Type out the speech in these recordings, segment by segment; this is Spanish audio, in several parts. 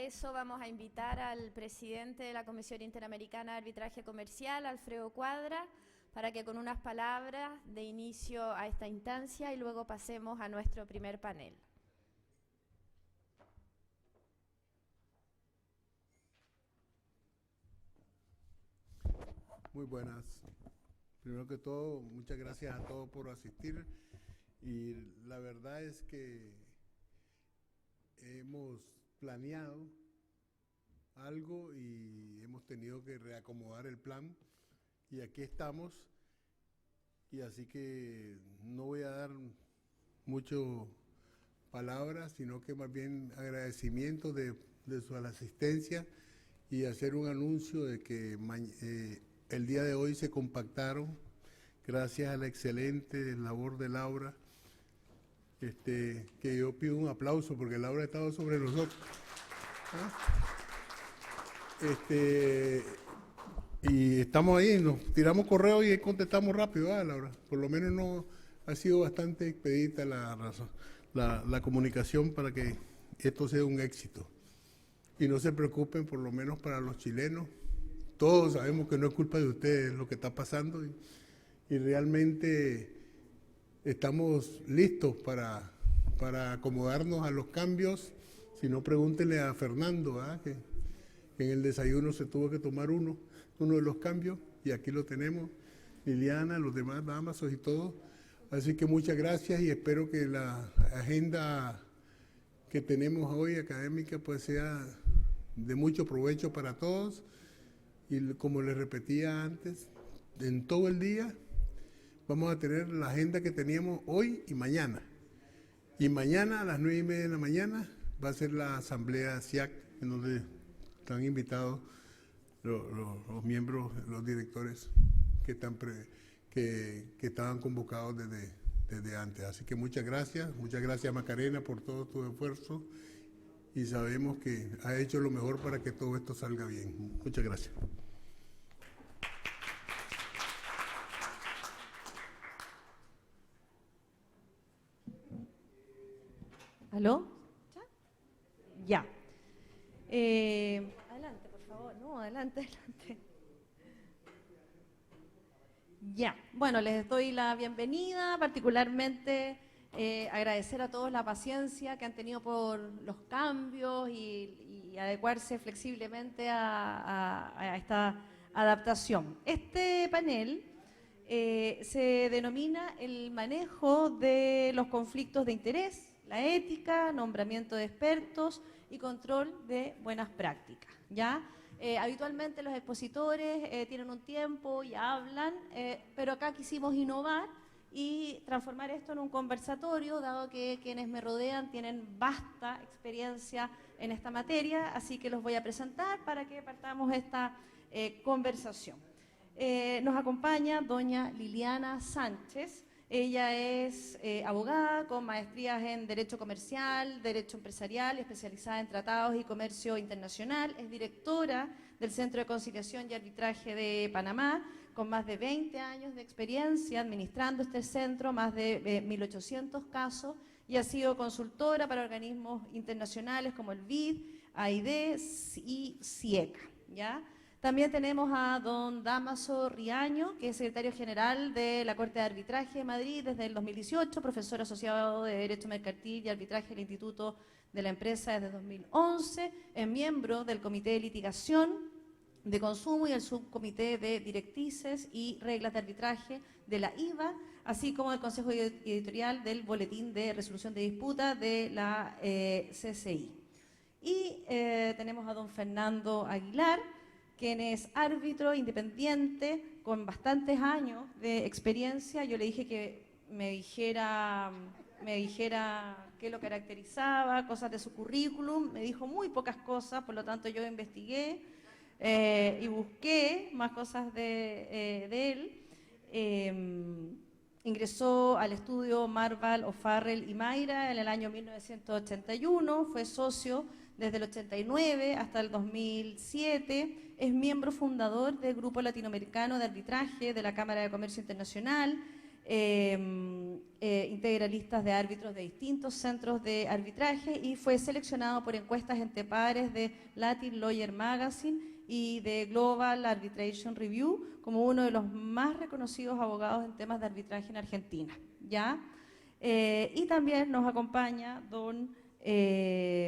eso vamos a invitar al presidente de la Comisión Interamericana de Arbitraje Comercial, Alfredo Cuadra, para que con unas palabras dé inicio a esta instancia y luego pasemos a nuestro primer panel. Muy buenas. Primero que todo, muchas gracias a todos por asistir. Y la verdad es que hemos planeado algo y hemos tenido que reacomodar el plan. Y aquí estamos. Y así que no voy a dar mucho palabras, sino que más bien agradecimiento de su asistencia y hacer un anuncio de que el día de hoy se compactaron, gracias a la excelente labor de Laura, que yo pido un aplauso porque Laura ha estado sobre nosotros. Y estamos ahí, nos tiramos correo y contestamos rápido, Laura. Por lo menos no ha sido bastante expedita la comunicación para que esto sea un éxito. Y no se preocupen, por lo menos para los chilenos. Todos sabemos que no es culpa de ustedes lo que está pasando y realmente estamos listos para acomodarnos a los cambios. Si no, pregúntenle a Fernando, que en el desayuno se tuvo que tomar uno de los cambios y aquí lo tenemos, Liliana, los demás damas y todo. Así que muchas gracias y espero que la agenda que tenemos hoy académica pues sea de mucho provecho para todos. Y como les repetía antes, en todo el día vamos a tener la agenda que teníamos hoy y mañana. Y mañana a las 9:30 de la mañana va a ser la asamblea SIAC, en donde están invitados los miembros, los directores que estaban convocados desde antes. Así que muchas gracias Macarena por todo tu esfuerzo y sabemos que has hecho lo mejor para que todo esto salga bien. Muchas gracias. ¿Aló? ¿Ya? Adelante, por favor. No, adelante. Ya. Bueno, les doy la bienvenida, particularmente agradecer a todos la paciencia que han tenido por los cambios y adecuarse flexiblemente a esta adaptación. Este panel se denomina el manejo de los conflictos de interés, la ética, nombramiento de expertos y control de buenas prácticas, ¿ya? Habitualmente los expositores tienen un tiempo y hablan, pero acá quisimos innovar y transformar esto en un conversatorio, dado que quienes me rodean tienen vasta experiencia en esta materia, así que los voy a presentar para que partamos esta conversación. Nos acompaña doña Liliana Sánchez. Ella es abogada con maestrías en Derecho Comercial, Derecho Empresarial, especializada en Tratados y Comercio Internacional. Es directora del Centro de Conciliación y Arbitraje de Panamá, con más de 20 años de experiencia administrando este centro, más de 1.800 casos, y ha sido consultora para organismos internacionales como el BID, AID y CIECA, ¿ya? También tenemos a don Dámaso Riaño, que es secretario general de la Corte de Arbitraje de Madrid desde el 2018, profesor asociado de Derecho Mercantil y Arbitraje del Instituto de la Empresa desde 2011, es miembro del Comité de Litigación de Consumo y el Subcomité de Directrices y Reglas de Arbitraje de la IVA, así como del Consejo Editorial del Boletín de Resolución de Disputa de la CCI. Y tenemos a don Fernando Aguilar, quien es árbitro independiente con bastantes años de experiencia. Yo le dije que me dijera qué lo caracterizaba, cosas de su currículum. Me dijo muy pocas cosas, por lo tanto yo investigué y busqué más cosas de él. Ingresó al estudio Marval, O'Farrell y Mayra en el año 1981, fue socio desde el 89 hasta el 2007, es miembro fundador del Grupo Latinoamericano de Arbitraje de la Cámara de Comercio Internacional, integralistas de árbitros de distintos centros de arbitraje y fue seleccionado por encuestas entre pares de Latin Lawyer Magazine y de Global Arbitration Review como uno de los más reconocidos abogados en temas de arbitraje en Argentina, ¿ya? Y también nos acompaña don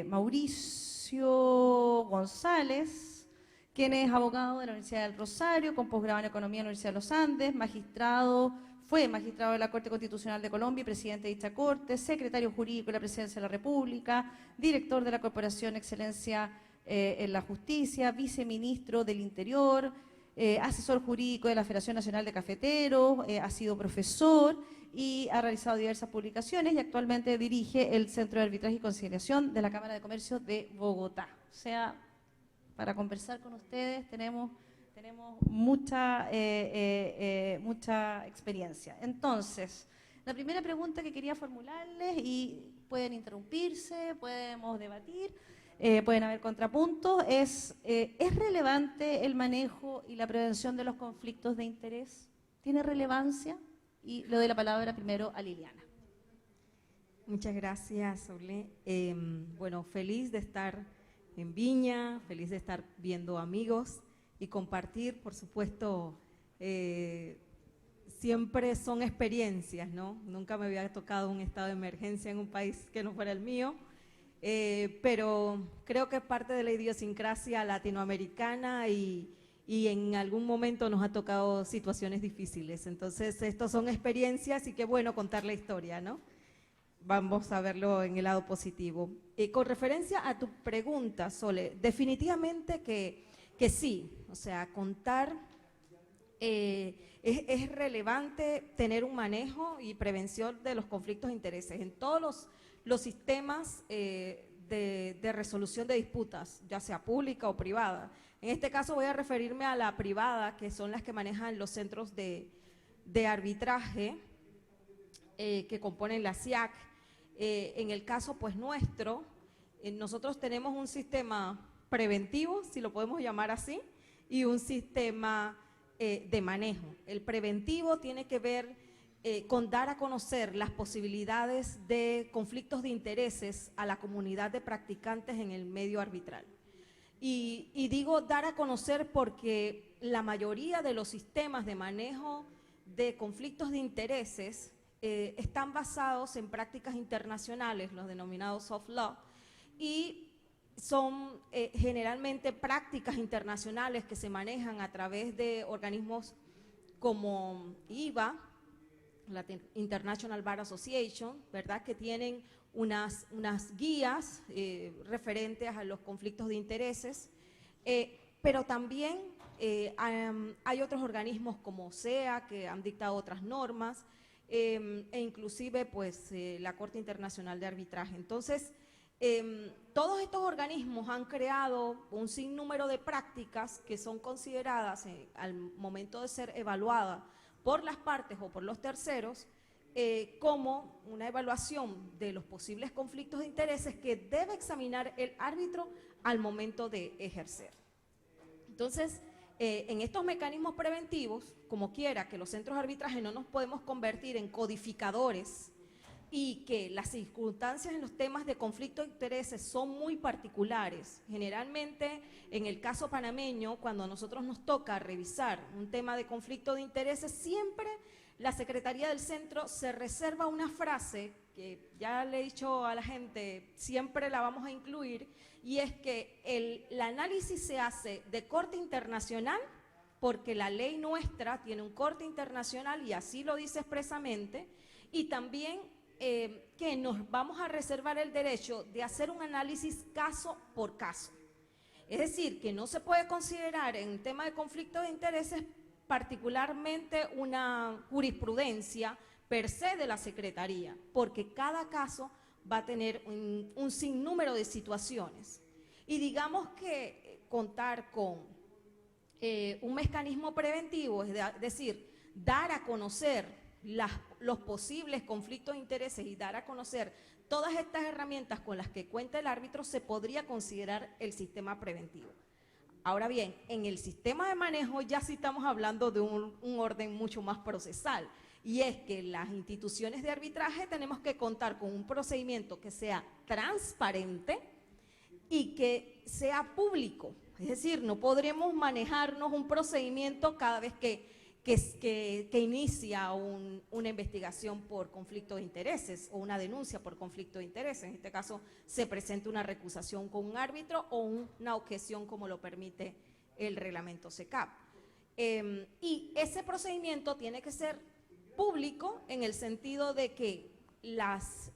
Mauricio González, quien es abogado de la Universidad del Rosario, con posgrado en Economía en la Universidad de los Andes, fue magistrado de la Corte Constitucional de Colombia y presidente de dicha Corte, secretario jurídico de la Presidencia de la República, director de la Corporación Excelencia en la Justicia, viceministro del Interior, asesor jurídico de la Federación Nacional de Cafeteros, ha sido profesor y ha realizado diversas publicaciones y actualmente dirige el Centro de Arbitraje y Conciliación de la Cámara de Comercio de Bogotá. O sea, para conversar con ustedes tenemos mucha experiencia. Entonces, la primera pregunta que quería formularles, y pueden interrumpirse, podemos debatir, pueden haber contrapuntos, ¿es relevante el manejo y la prevención de los conflictos de interés? ¿Tiene relevancia? Y le doy la palabra primero a Liliana. Muchas gracias, Olé. Bueno, feliz de estar en Viña, feliz de estar viendo amigos y compartir, por supuesto, siempre son experiencias, ¿no? Nunca me había tocado un estado de emergencia en un país que no fuera el mío, pero creo que es parte de la idiosincrasia latinoamericana y en algún momento nos ha tocado situaciones difíciles. Entonces, estos son experiencias y qué bueno contar la historia, ¿no? Vamos a verlo en el lado positivo. Con referencia a tu pregunta, Sole, definitivamente que sí, o sea, contar, es relevante tener un manejo y prevención de los conflictos de intereses en todos los sistemas de resolución de disputas, ya sea pública o privada. En este caso voy a referirme a la privada, que son las que manejan los centros de arbitraje que componen la SIAC. En el caso pues nuestro, nosotros tenemos un sistema preventivo, si lo podemos llamar así, y un sistema de manejo. El preventivo tiene que ver con dar a conocer las posibilidades de conflictos de intereses a la comunidad de practicantes en el medio arbitral. Y digo dar a conocer porque la mayoría de los sistemas de manejo de conflictos de intereses están basados en prácticas internacionales, los denominados soft law, y son generalmente prácticas internacionales que se manejan a través de organismos como IBA, la International Bar Association, ¿verdad?, que tienen unas guías referentes a los conflictos de intereses, pero también hay otros organismos como OSEA que han dictado otras normas, e inclusive pues la Corte Internacional de Arbitraje. Entonces, todos estos organismos han creado un sinnúmero de prácticas que son consideradas al momento de ser evaluadas por las partes o por los terceros como una evaluación de los posibles conflictos de intereses que debe examinar el árbitro al momento de ejercer. Entonces, en estos mecanismos preventivos, como quiera que los centros de arbitraje no nos podemos convertir en codificadores y que las circunstancias en los temas de conflicto de intereses son muy particulares. Generalmente, en el caso panameño, cuando a nosotros nos toca revisar un tema de conflicto de intereses, siempre la Secretaría del Centro se reserva una frase que ya le he dicho a la gente, siempre la vamos a incluir, y es que el análisis se hace de corte internacional, porque la ley nuestra tiene un corte internacional y así lo dice expresamente, y también que nos vamos a reservar el derecho de hacer un análisis caso por caso. Es decir, que no se puede considerar en un tema de conflicto de intereses particularmente una jurisprudencia per se de la Secretaría, porque cada caso va a tener un sinnúmero de situaciones. Y digamos que contar con un mecanismo preventivo, es decir, dar a conocer los posibles conflictos de intereses y dar a conocer todas estas herramientas con las que cuenta el árbitro, se podría considerar el sistema preventivo. Ahora bien, en el sistema de manejo ya sí estamos hablando de un orden mucho más procesal. y es que las instituciones de arbitraje tenemos que contar con un procedimiento que sea transparente y que sea público. Es decir, no podremos manejarnos un procedimiento cada vez que inicia una investigación por conflicto de intereses o una denuncia por conflicto de intereses. En este caso, se presenta una recusación con un árbitro o una objeción como lo permite el reglamento SECAP. Y ese procedimiento tiene que ser público en el sentido de que las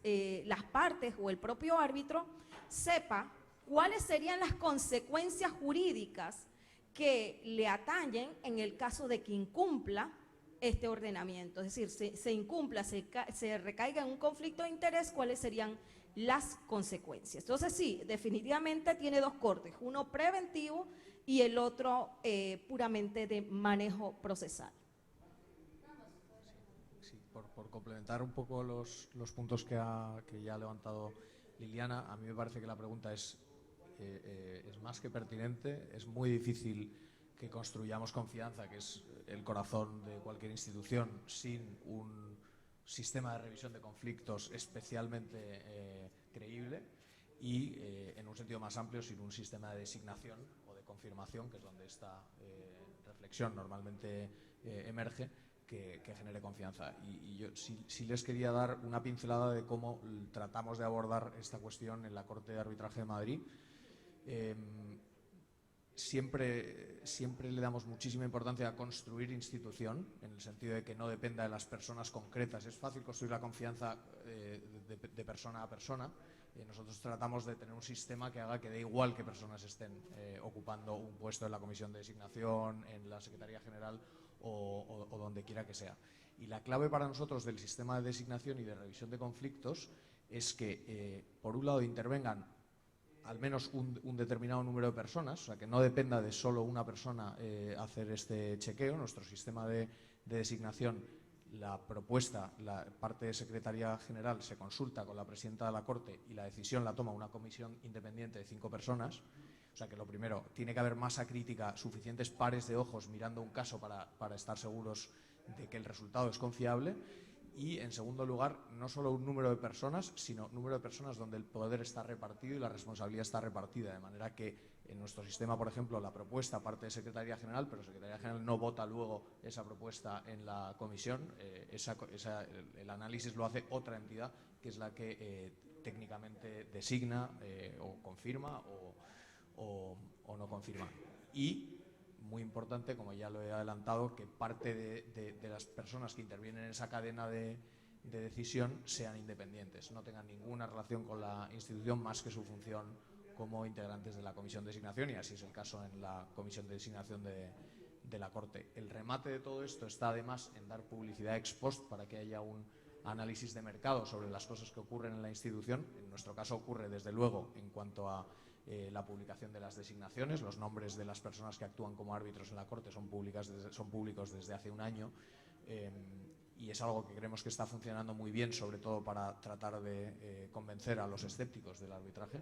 partes o el propio árbitro sepa cuáles serían las consecuencias jurídicas que le atañen en el caso de que incumpla este ordenamiento. Es decir, se incumpla, se recaiga en un conflicto de interés, cuáles serían las consecuencias. Entonces sí, definitivamente tiene dos cortes, uno preventivo y el otro puramente de manejo procesal. Sí, por complementar un poco los puntos que ya ha levantado Liliana, a mí me parece que la pregunta es más que pertinente. Es muy difícil que construyamos confianza, que es el corazón de cualquier institución, sin un sistema de revisión de conflictos especialmente creíble y, en un sentido más amplio, sin un sistema de designación o de confirmación, que es donde esta reflexión normalmente emerge, que genere confianza. Y yo sí les quería dar una pincelada de cómo tratamos de abordar esta cuestión en la Corte de Arbitraje de Madrid. Siempre le damos muchísima importancia a construir institución, en el sentido de que no dependa de las personas concretas. Es fácil construir la confianza de persona a persona. Nosotros tratamos de tener un sistema que haga que dé igual que personas estén ocupando un puesto en la Comisión de Designación, en la Secretaría General o donde quiera que sea. Y la clave para nosotros del sistema de designación y de revisión de conflictos es que, por un lado, intervengan al menos un determinado número de personas, o sea, que no dependa de solo una persona hacer este chequeo. Nuestro sistema de designación, la propuesta, la parte de Secretaría General se consulta con la presidenta de la Corte y la decisión la toma una comisión independiente de 5 personas. O sea que lo primero, tiene que haber masa crítica, suficientes pares de ojos mirando un caso para estar seguros de que el resultado es confiable. Y, en segundo lugar, no solo un número de personas, sino un número de personas donde el poder está repartido y la responsabilidad está repartida. De manera que en nuestro sistema, por ejemplo, la propuesta parte de Secretaría General, pero Secretaría General no vota luego esa propuesta en la comisión. El análisis lo hace otra entidad, que es la que técnicamente designa o confirma o no confirma. Y, muy importante, como ya lo he adelantado, que parte de las personas que intervienen en esa cadena de decisión sean independientes, no tengan ninguna relación con la institución más que su función como integrantes de la Comisión de Designación, y así es el caso en la Comisión de Designación de la Corte. El remate de todo esto está además en dar publicidad ex post para que haya un análisis de mercado sobre las cosas que ocurren en la institución. En nuestro caso ocurre, desde luego, en cuanto a la publicación de las designaciones. Los nombres de las personas que actúan como árbitros en la Corte son públicos desde hace un año, y es algo que creemos que está funcionando muy bien, sobre todo para tratar de convencer a los escépticos del arbitraje.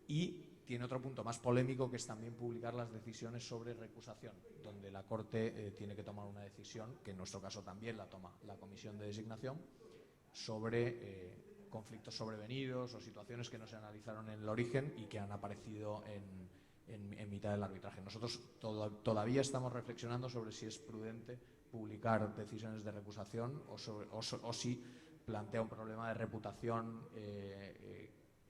Y tiene otro punto más polémico, que es también publicar las decisiones sobre recusación, donde la Corte tiene que tomar una decisión, que en nuestro caso también la toma la Comisión de Designación, sobre conflictos sobrevenidos o situaciones que no se analizaron en el origen y que han aparecido en mitad del arbitraje. Nosotros todavía estamos reflexionando sobre si es prudente publicar decisiones de recusación o si plantea un problema de reputación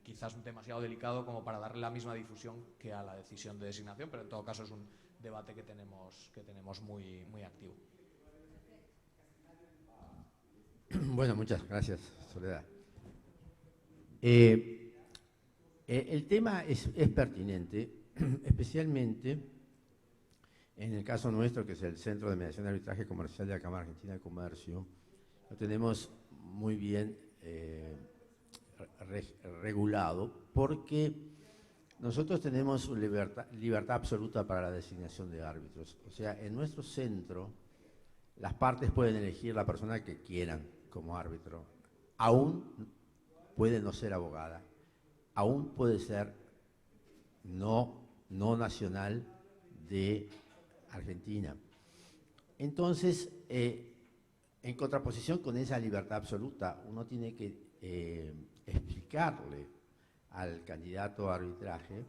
quizás demasiado delicado como para darle la misma difusión que a la decisión de designación, pero en todo caso es un debate que tenemos muy, muy activo. Bueno, muchas gracias, Soledad. El tema es pertinente, especialmente en el caso nuestro, que es el Centro de Mediación y Arbitraje Comercial de la Cámara Argentina de Comercio. Lo tenemos muy bien regulado, porque nosotros tenemos libertad absoluta para la designación de árbitros. O sea, en nuestro centro las partes pueden elegir la persona que quieran como árbitro. Aún puede no ser abogada, aún puede ser no nacional de Argentina. Entonces, En contraposición con esa libertad absoluta, uno tiene que explicarle al candidato a arbitraje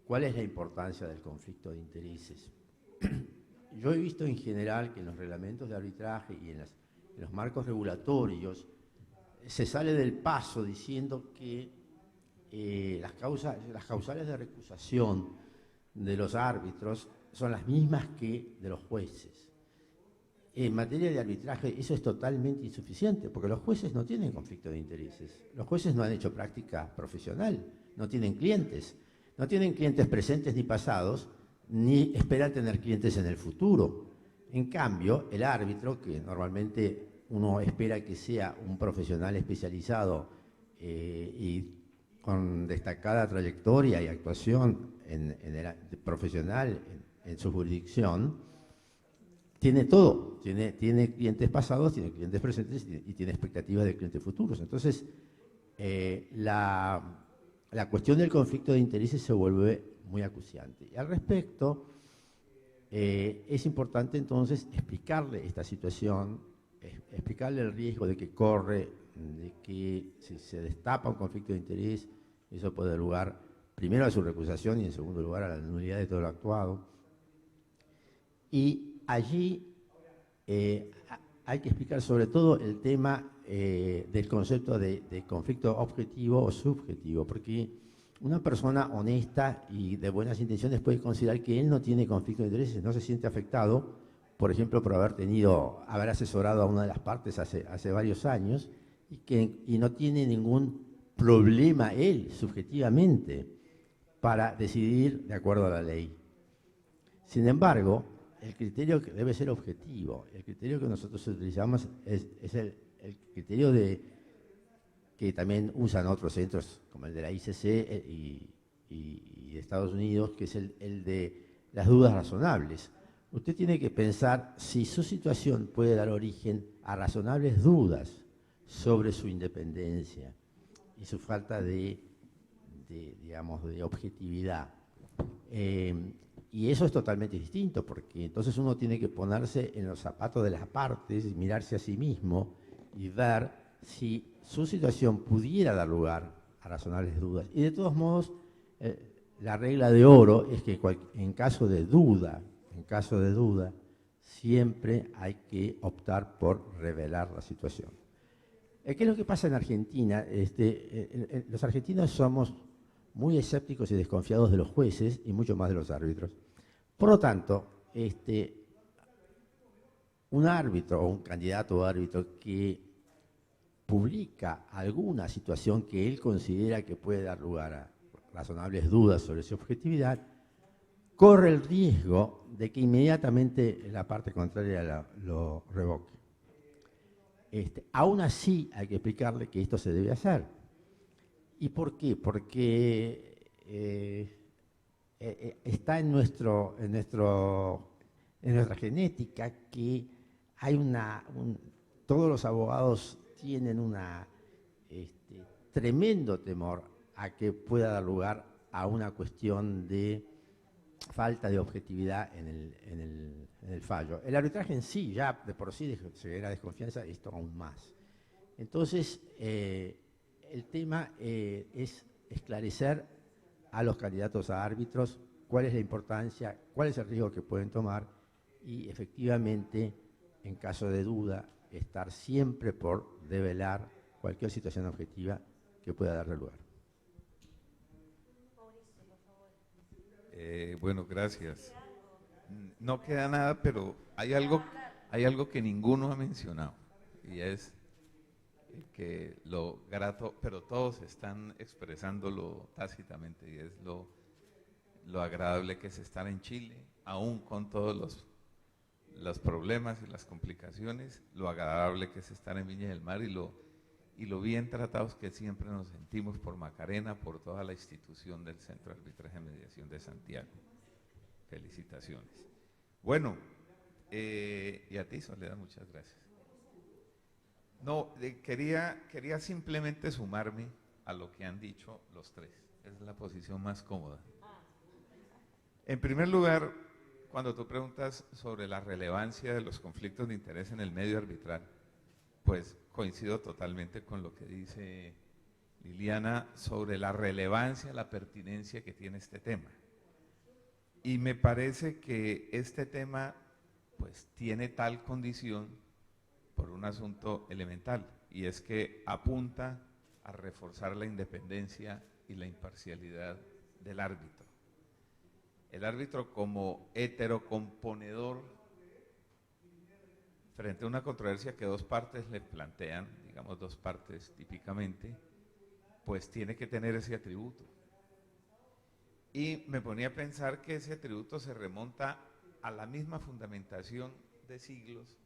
cuál es la importancia del conflicto de intereses. Yo he visto en general que en los reglamentos de arbitraje y en los marcos regulatorios se sale del paso diciendo que las causales de recusación de los árbitros son las mismas que de los jueces. En materia de arbitraje eso es totalmente insuficiente, porque los jueces no tienen conflicto de intereses. Los jueces no han hecho práctica profesional, no tienen clientes presentes ni pasados, ni esperan tener clientes en el futuro. En cambio, el árbitro, que normalmente uno espera que sea un profesional especializado y con destacada trayectoria y actuación profesional en su jurisdicción, tiene todo, tiene clientes pasados, tiene clientes presentes y tiene expectativas de clientes futuros. Entonces, la cuestión del conflicto de intereses se vuelve muy acuciante. Y al respecto, es importante entonces explicarle esta situación, explicarle el riesgo de que corre, de que si se destapa un conflicto de interés, eso puede dar lugar primero a su recusación y en segundo lugar a la nulidad de todo lo actuado. Y allí hay que explicar sobre todo el tema del concepto de conflicto objetivo o subjetivo, porque una persona honesta y de buenas intenciones puede considerar que él no tiene conflicto de intereses, no se siente afectado, por ejemplo, por haber asesorado a una de las partes hace varios años y no tiene ningún problema él, subjetivamente, para decidir de acuerdo a la ley. Sin embargo, el criterio que debe ser objetivo, el criterio que nosotros utilizamos es el criterio que también usan otros centros, como el de la ICC y de Estados Unidos, que es el de las dudas razonables. Usted tiene que pensar si su situación puede dar origen a razonables dudas sobre su independencia y su falta de objetividad. Y eso es totalmente distinto, porque entonces uno tiene que ponerse en los zapatos de las partes, mirarse a sí mismo y ver si su situación pudiera dar lugar a razonables dudas. Y de todos modos, la regla de oro es que en caso de duda, siempre hay que optar por revelar la situación. ¿Qué es lo que pasa en Argentina? Los argentinos somos muy escépticos y desconfiados de los jueces y mucho más de los árbitros. Por lo tanto, un árbitro o un candidato a árbitro que publica alguna situación que él considera que puede dar lugar a razonables dudas sobre su objetividad, corre el riesgo de que inmediatamente la parte contraria lo revoque. Aún así hay que explicarle que esto se debe hacer. ¿Y por qué? Porque está en nuestra genética que hay todos los abogados tienen un tremendo temor a que pueda dar lugar a una cuestión de falta de objetividad en el fallo. El arbitraje en sí, ya de por sí se genera desconfianza, esto aún más. Entonces, el tema es esclarecer a los candidatos a árbitros cuál es la importancia, cuál es el riesgo que pueden tomar y efectivamente, en caso de duda, estar siempre por develar cualquier situación objetiva que pueda darle lugar. Bueno, gracias. No queda nada, pero hay algo que ninguno ha mencionado y es que lo grato, pero todos están expresándolo tácitamente, y es lo agradable que es estar en Chile, aún con todos los problemas y las complicaciones, lo agradable que es estar en Viña del Mar y lo bien tratados que siempre nos sentimos por Macarena, por toda la institución del Centro de Arbitraje y Mediación de Santiago. Felicitaciones. Bueno, y a ti, Soledad, muchas gracias. No, quería simplemente sumarme a lo que han dicho los tres. Es la posición más cómoda. En primer lugar, cuando tú preguntas sobre la relevancia de los conflictos de interés en el medio arbitral, pues coincido totalmente con lo que dice Liliana sobre la relevancia, la pertinencia que tiene este tema. Y me parece que este tema pues tiene tal condición por un asunto elemental, y es que apunta a reforzar la independencia y la imparcialidad del árbitro. El árbitro como heterocomponedor frente a una controversia que dos partes le plantean, digamos dos partes típicamente, pues tiene que tener ese atributo. Y me ponía a pensar que ese atributo se remonta a la misma fundamentación de siglos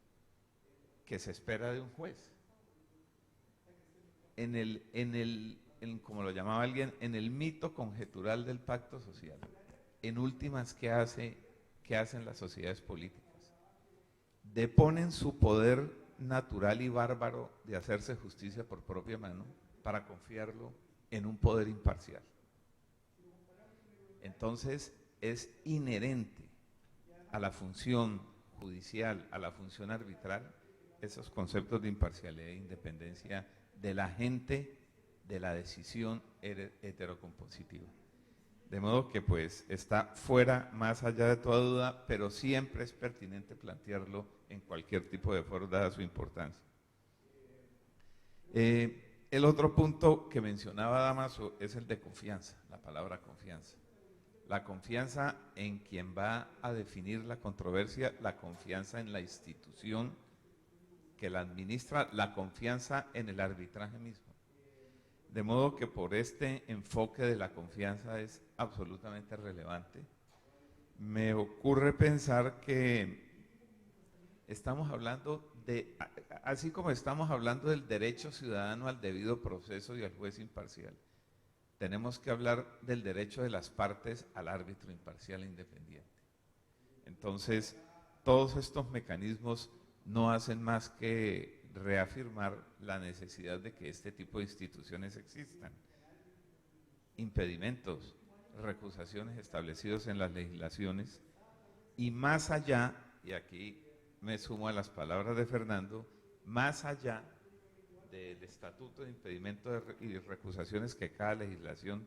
que se espera de un juez. Como lo llamaba alguien, en el mito conjetural del pacto social. En últimas, ¿qué hacen las sociedades políticas? Deponen su poder natural y bárbaro de hacerse justicia por propia mano para confiarlo en un poder imparcial. Entonces, es inherente a la función judicial, a la función arbitral, esos conceptos de imparcialidad e independencia del agente de la decisión heterocompositiva. De modo que pues está fuera, más allá de toda duda, pero siempre es pertinente plantearlo en cualquier tipo de foro, dada su importancia. El otro punto que mencionaba Dámaso es el de confianza, la palabra confianza. La confianza en quien va a definir la controversia, la confianza en la institución que la administra, la confianza en el arbitraje mismo. De modo que por este enfoque de la confianza es absolutamente relevante. Me ocurre pensar que estamos hablando de, así como estamos hablando del derecho ciudadano al debido proceso y al juez imparcial, tenemos que hablar del derecho de las partes al árbitro imparcial e independiente. Entonces, todos estos mecanismos no hacen más que reafirmar la necesidad de que este tipo de instituciones existan. Impedimentos, recusaciones establecidos en las legislaciones, y más allá, y aquí me sumo a las palabras de Fernando, más allá del estatuto de impedimentos y recusaciones que cada legislación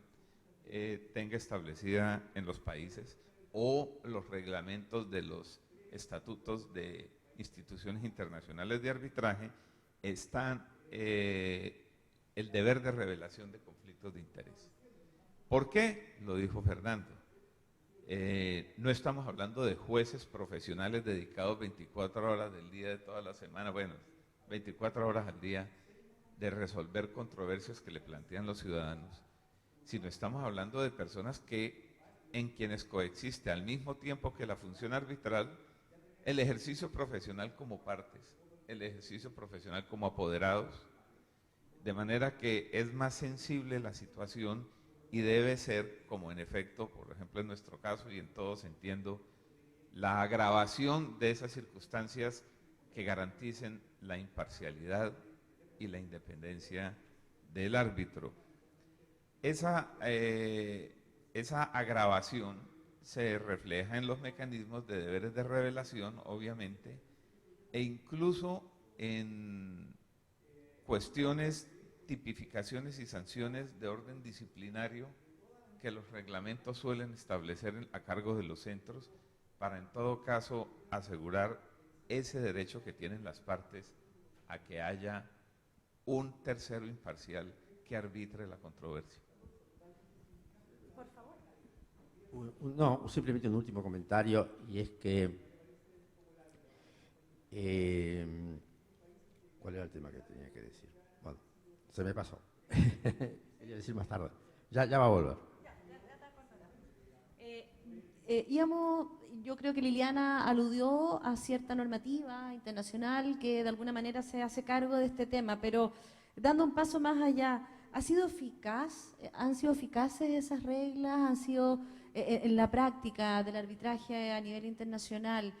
tenga establecida en los países, o los reglamentos de los estatutos de instituciones internacionales de arbitraje, están el deber de revelación de conflictos de interés. ¿Por qué? Lo dijo Fernando. No estamos hablando de jueces profesionales dedicados 24 horas del día de toda la semana, bueno, 24 horas al día, de resolver controversias que le plantean los ciudadanos, sino estamos hablando de personas en quienes coexiste al mismo tiempo que la función arbitral, el ejercicio profesional como partes, el ejercicio profesional como apoderados, de manera que es más sensible la situación y debe ser, como en efecto, por ejemplo en nuestro caso y en todos entiendo, la agravación de esas circunstancias que garanticen la imparcialidad y la independencia del árbitro. Esa agravación se refleja en los mecanismos de deberes de revelación, obviamente, e incluso en cuestiones, tipificaciones y sanciones de orden disciplinario que los reglamentos suelen establecer a cargo de los centros para, en todo caso, asegurar ese derecho que tienen las partes a que haya un tercero imparcial que arbitre la controversia. Por favor. No, simplemente un último comentario, y es que ¿cuál era el tema que tenía que decir? Bueno, se me pasó. Quería decir más tarde. Ya va a volver. Yo creo que Liliana aludió a cierta normativa internacional que de alguna manera se hace cargo de este tema, pero dando un paso más allá, ¿ha sido eficaz? ¿Han sido eficaces esas reglas? ¿Han sido en la práctica del arbitraje a nivel internacional?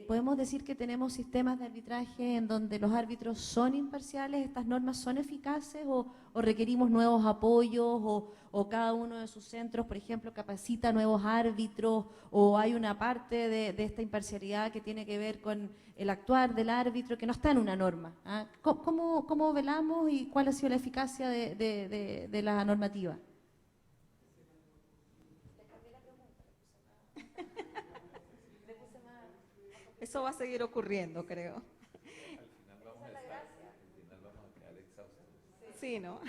¿Podemos decir que tenemos sistemas de arbitraje en donde los árbitros son imparciales? ¿Estas normas son eficaces o requerimos nuevos apoyos o o cada uno de sus centros, por ejemplo, capacita nuevos árbitros, o hay una parte de esta imparcialidad que tiene que ver con el actuar del árbitro que no está en una norma. ¿Ah? ¿Cómo velamos y cuál ha sido la eficacia de la normativa? Eso va a seguir ocurriendo, creo. Sí, ¿no?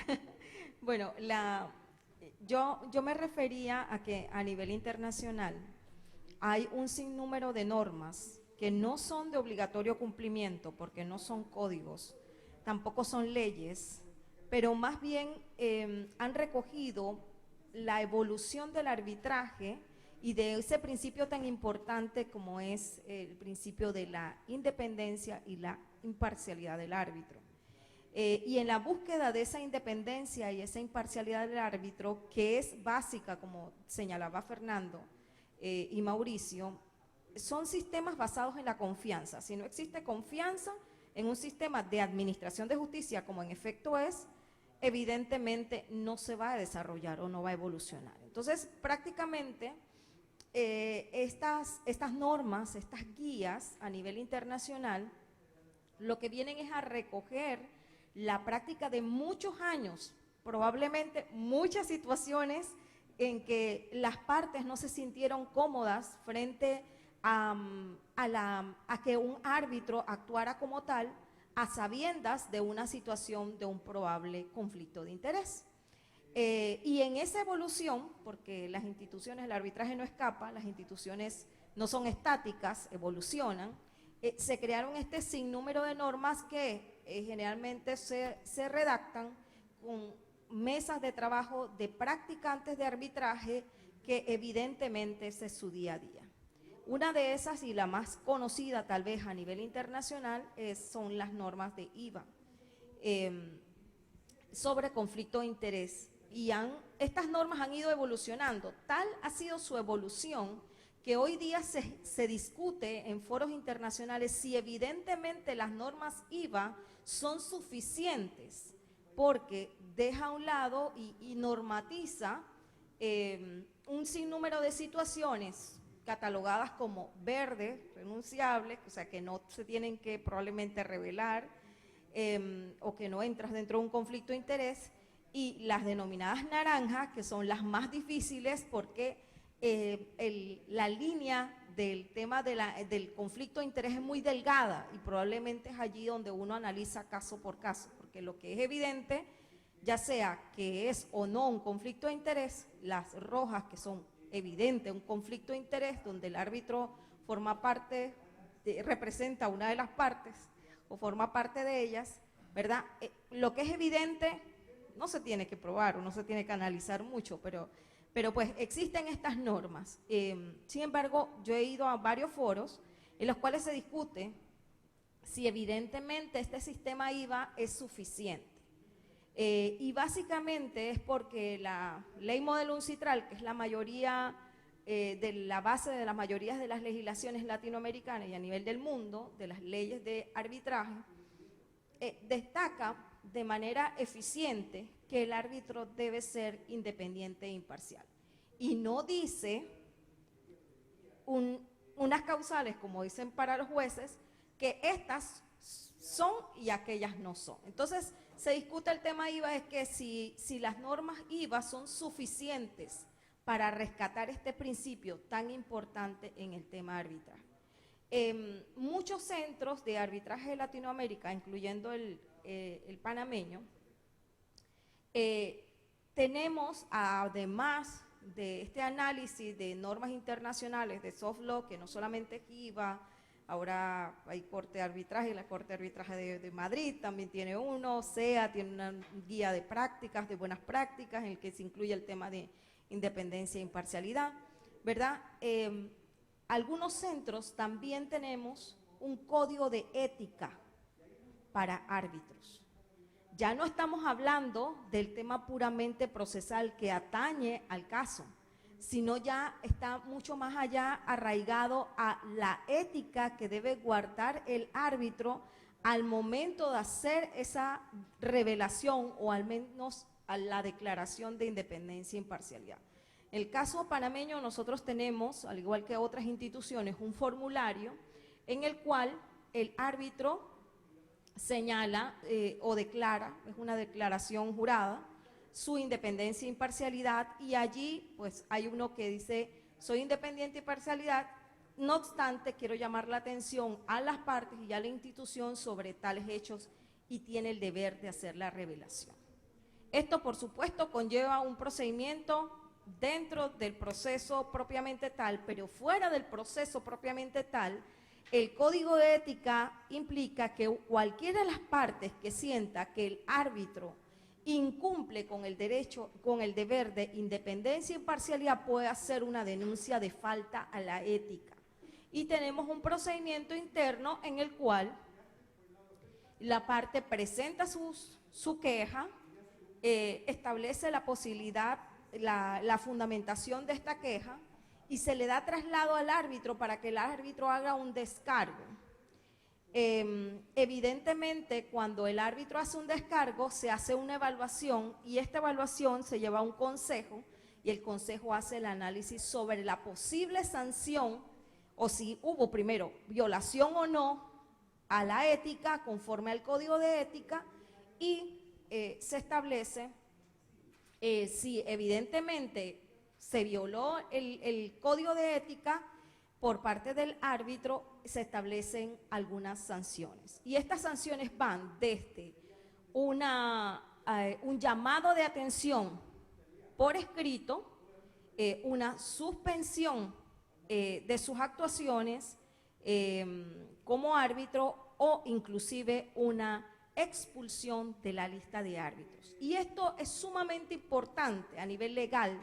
Bueno, yo me refería a que a nivel internacional hay un sinnúmero de normas que no son de obligatorio cumplimiento porque no son códigos, tampoco son leyes, pero más bien han recogido la evolución del arbitraje y de ese principio tan importante como es el principio de la independencia y la imparcialidad del árbitro. Y en la búsqueda de esa independencia y esa imparcialidad del árbitro, que es básica, como señalaba Fernando y Mauricio, son sistemas basados en la confianza. Si no existe confianza en un sistema de administración de justicia, como en efecto es, evidentemente no se va a desarrollar o no va a evolucionar. Entonces, prácticamente, estas normas, estas guías a nivel internacional, lo que vienen es a recoger la práctica de muchos años, probablemente muchas situaciones en que las partes no se sintieron cómodas frente a que un árbitro actuara como tal, a sabiendas de una situación de un probable conflicto de interés. Y en esa evolución, porque las instituciones, el arbitraje no escapa, las instituciones no son estáticas, evolucionan, se crearon este sinnúmero de normas que generalmente se redactan con mesas de trabajo de practicantes de arbitraje que evidentemente ese es su día a día. Una de esas y la más conocida tal vez a nivel internacional son las normas de IVA sobre conflicto de interés. Y estas normas han ido evolucionando, tal ha sido su evolución que hoy día se discute en foros internacionales si evidentemente las normas IVA son suficientes, porque deja a un lado y normatiza un sinnúmero de situaciones catalogadas como verdes, renunciables, o sea que no se tienen que probablemente revelar o que no entras dentro de un conflicto de interés, y las denominadas naranjas, que son las más difíciles porque la línea del tema del conflicto de interés es muy delgada y probablemente es allí donde uno analiza caso por caso, porque lo que es evidente, ya sea que es o no un conflicto de interés, las rojas que son evidente un conflicto de interés donde el árbitro forma parte, representa una de las partes o forma parte de ellas, ¿verdad? Lo que es evidente no se tiene que probar o no se tiene que analizar mucho, pero pues existen estas normas. Sin embargo, yo he ido a varios foros en los cuales se discute si evidentemente este sistema IVA es suficiente. Y básicamente es porque la ley modelo UNCITRAL, que es la mayoría de la base de las mayorías de las legislaciones latinoamericanas y a nivel del mundo, de las leyes de arbitraje, destaca de manera eficiente que el árbitro debe ser independiente e imparcial. Y no dice unas causales, como dicen para los jueces, que estas son y aquellas no son. Entonces, se discute el tema IVA, es que si las normas IVA son suficientes para rescatar este principio tan importante en el tema de arbitraje. Muchos centros de arbitraje de Latinoamérica, incluyendo el panameño, tenemos, además de este análisis de normas internacionales de soft law, que no solamente es IVA, ahora hay Corte de Arbitraje, la Corte de Arbitraje de Madrid también tiene uno, SEA tiene una guía de prácticas, de buenas prácticas, en el que se incluye el tema de independencia e imparcialidad, ¿verdad? Algunos centros también tenemos un código de ética para árbitros. Ya no estamos hablando del tema puramente procesal que atañe al caso, sino ya está mucho más allá arraigado a la ética que debe guardar el árbitro al momento de hacer esa revelación o al menos a la declaración de independencia e imparcialidad. En el caso panameño nosotros tenemos, al igual que otras instituciones, un formulario en el cual el árbitro señala o declara, es una declaración jurada, su independencia e imparcialidad, y allí pues hay uno que dice, soy independiente e imparcialidad, no obstante quiero llamar la atención a las partes y a la institución sobre tales hechos y tiene el deber de hacer la revelación. Esto, por supuesto, conlleva un procedimiento dentro del proceso propiamente tal, pero fuera del proceso propiamente tal, el Código de Ética implica que cualquiera de las partes que sienta que el árbitro incumple con el derecho, con el deber de independencia e imparcialidad, puede hacer una denuncia de falta a la ética. Y tenemos un procedimiento interno en el cual la parte presenta su queja, establece la posibilidad, la fundamentación de esta queja y se le da traslado al árbitro para que el árbitro haga un descargo. Evidentemente, cuando el árbitro hace un descargo, se hace una evaluación y esta evaluación se lleva a un consejo y el consejo hace el análisis sobre la posible sanción o si hubo primero violación o no a la ética conforme al Código de Ética y se establece si evidentemente se violó el Código de Ética por parte del árbitro, se establecen algunas sanciones. Y estas sanciones van desde un llamado de atención por escrito, una suspensión de sus actuaciones como árbitro o inclusive una expulsión de la lista de árbitros. Y esto es sumamente importante a nivel legal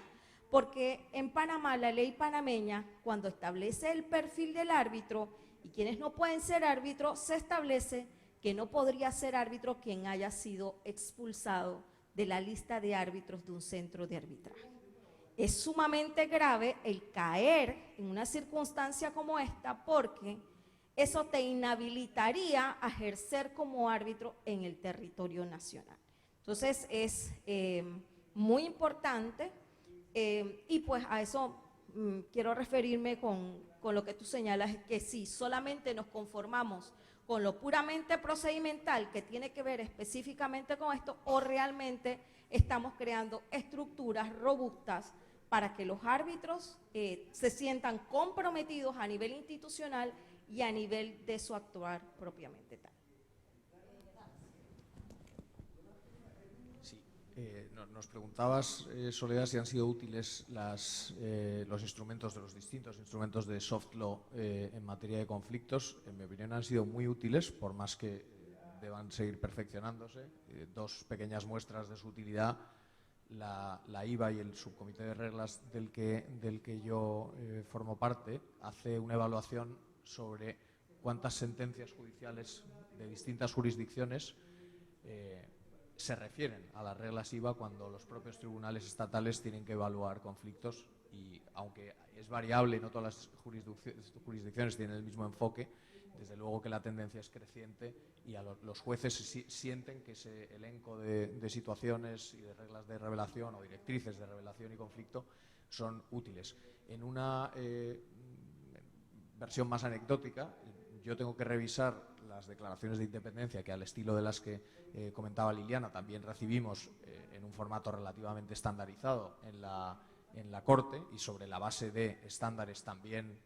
porque en Panamá la ley panameña, cuando establece el perfil del árbitro y quienes no pueden ser árbitros, se establece que no podría ser árbitro quien haya sido expulsado de la lista de árbitros de un centro de arbitraje. Es sumamente grave el caer en una circunstancia como esta porque eso te inhabilitaría a ejercer como árbitro en el territorio nacional. Entonces es muy importante y pues a eso quiero referirme con lo que tú señalas, que si solamente nos conformamos con lo puramente procedimental que tiene que ver específicamente con esto o realmente estamos creando estructuras robustas para que los árbitros se sientan comprometidos a nivel institucional y a nivel de su actuar propiamente tal. Sí, nos preguntabas, Soledad, si han sido útiles los instrumentos de los distintos instrumentos de soft law en materia de conflictos. En mi opinión han sido muy útiles, por más que deban seguir perfeccionándose. Dos pequeñas muestras de su utilidad. La IVA y el subcomité de reglas del que yo formo parte hace una evaluación sobre cuántas sentencias judiciales de distintas jurisdicciones se refieren a las reglas IVA cuando los propios tribunales estatales tienen que evaluar conflictos y aunque es variable y no todas las jurisdicciones tienen el mismo enfoque, desde luego que la tendencia es creciente y los jueces sienten que ese elenco de situaciones y de reglas de revelación o directrices de revelación y conflicto son útiles. En una versión más anecdótica, yo tengo que revisar las declaraciones de independencia que al estilo de las que comentaba Liliana también recibimos en un formato relativamente estandarizado en la Corte y sobre la base de estándares también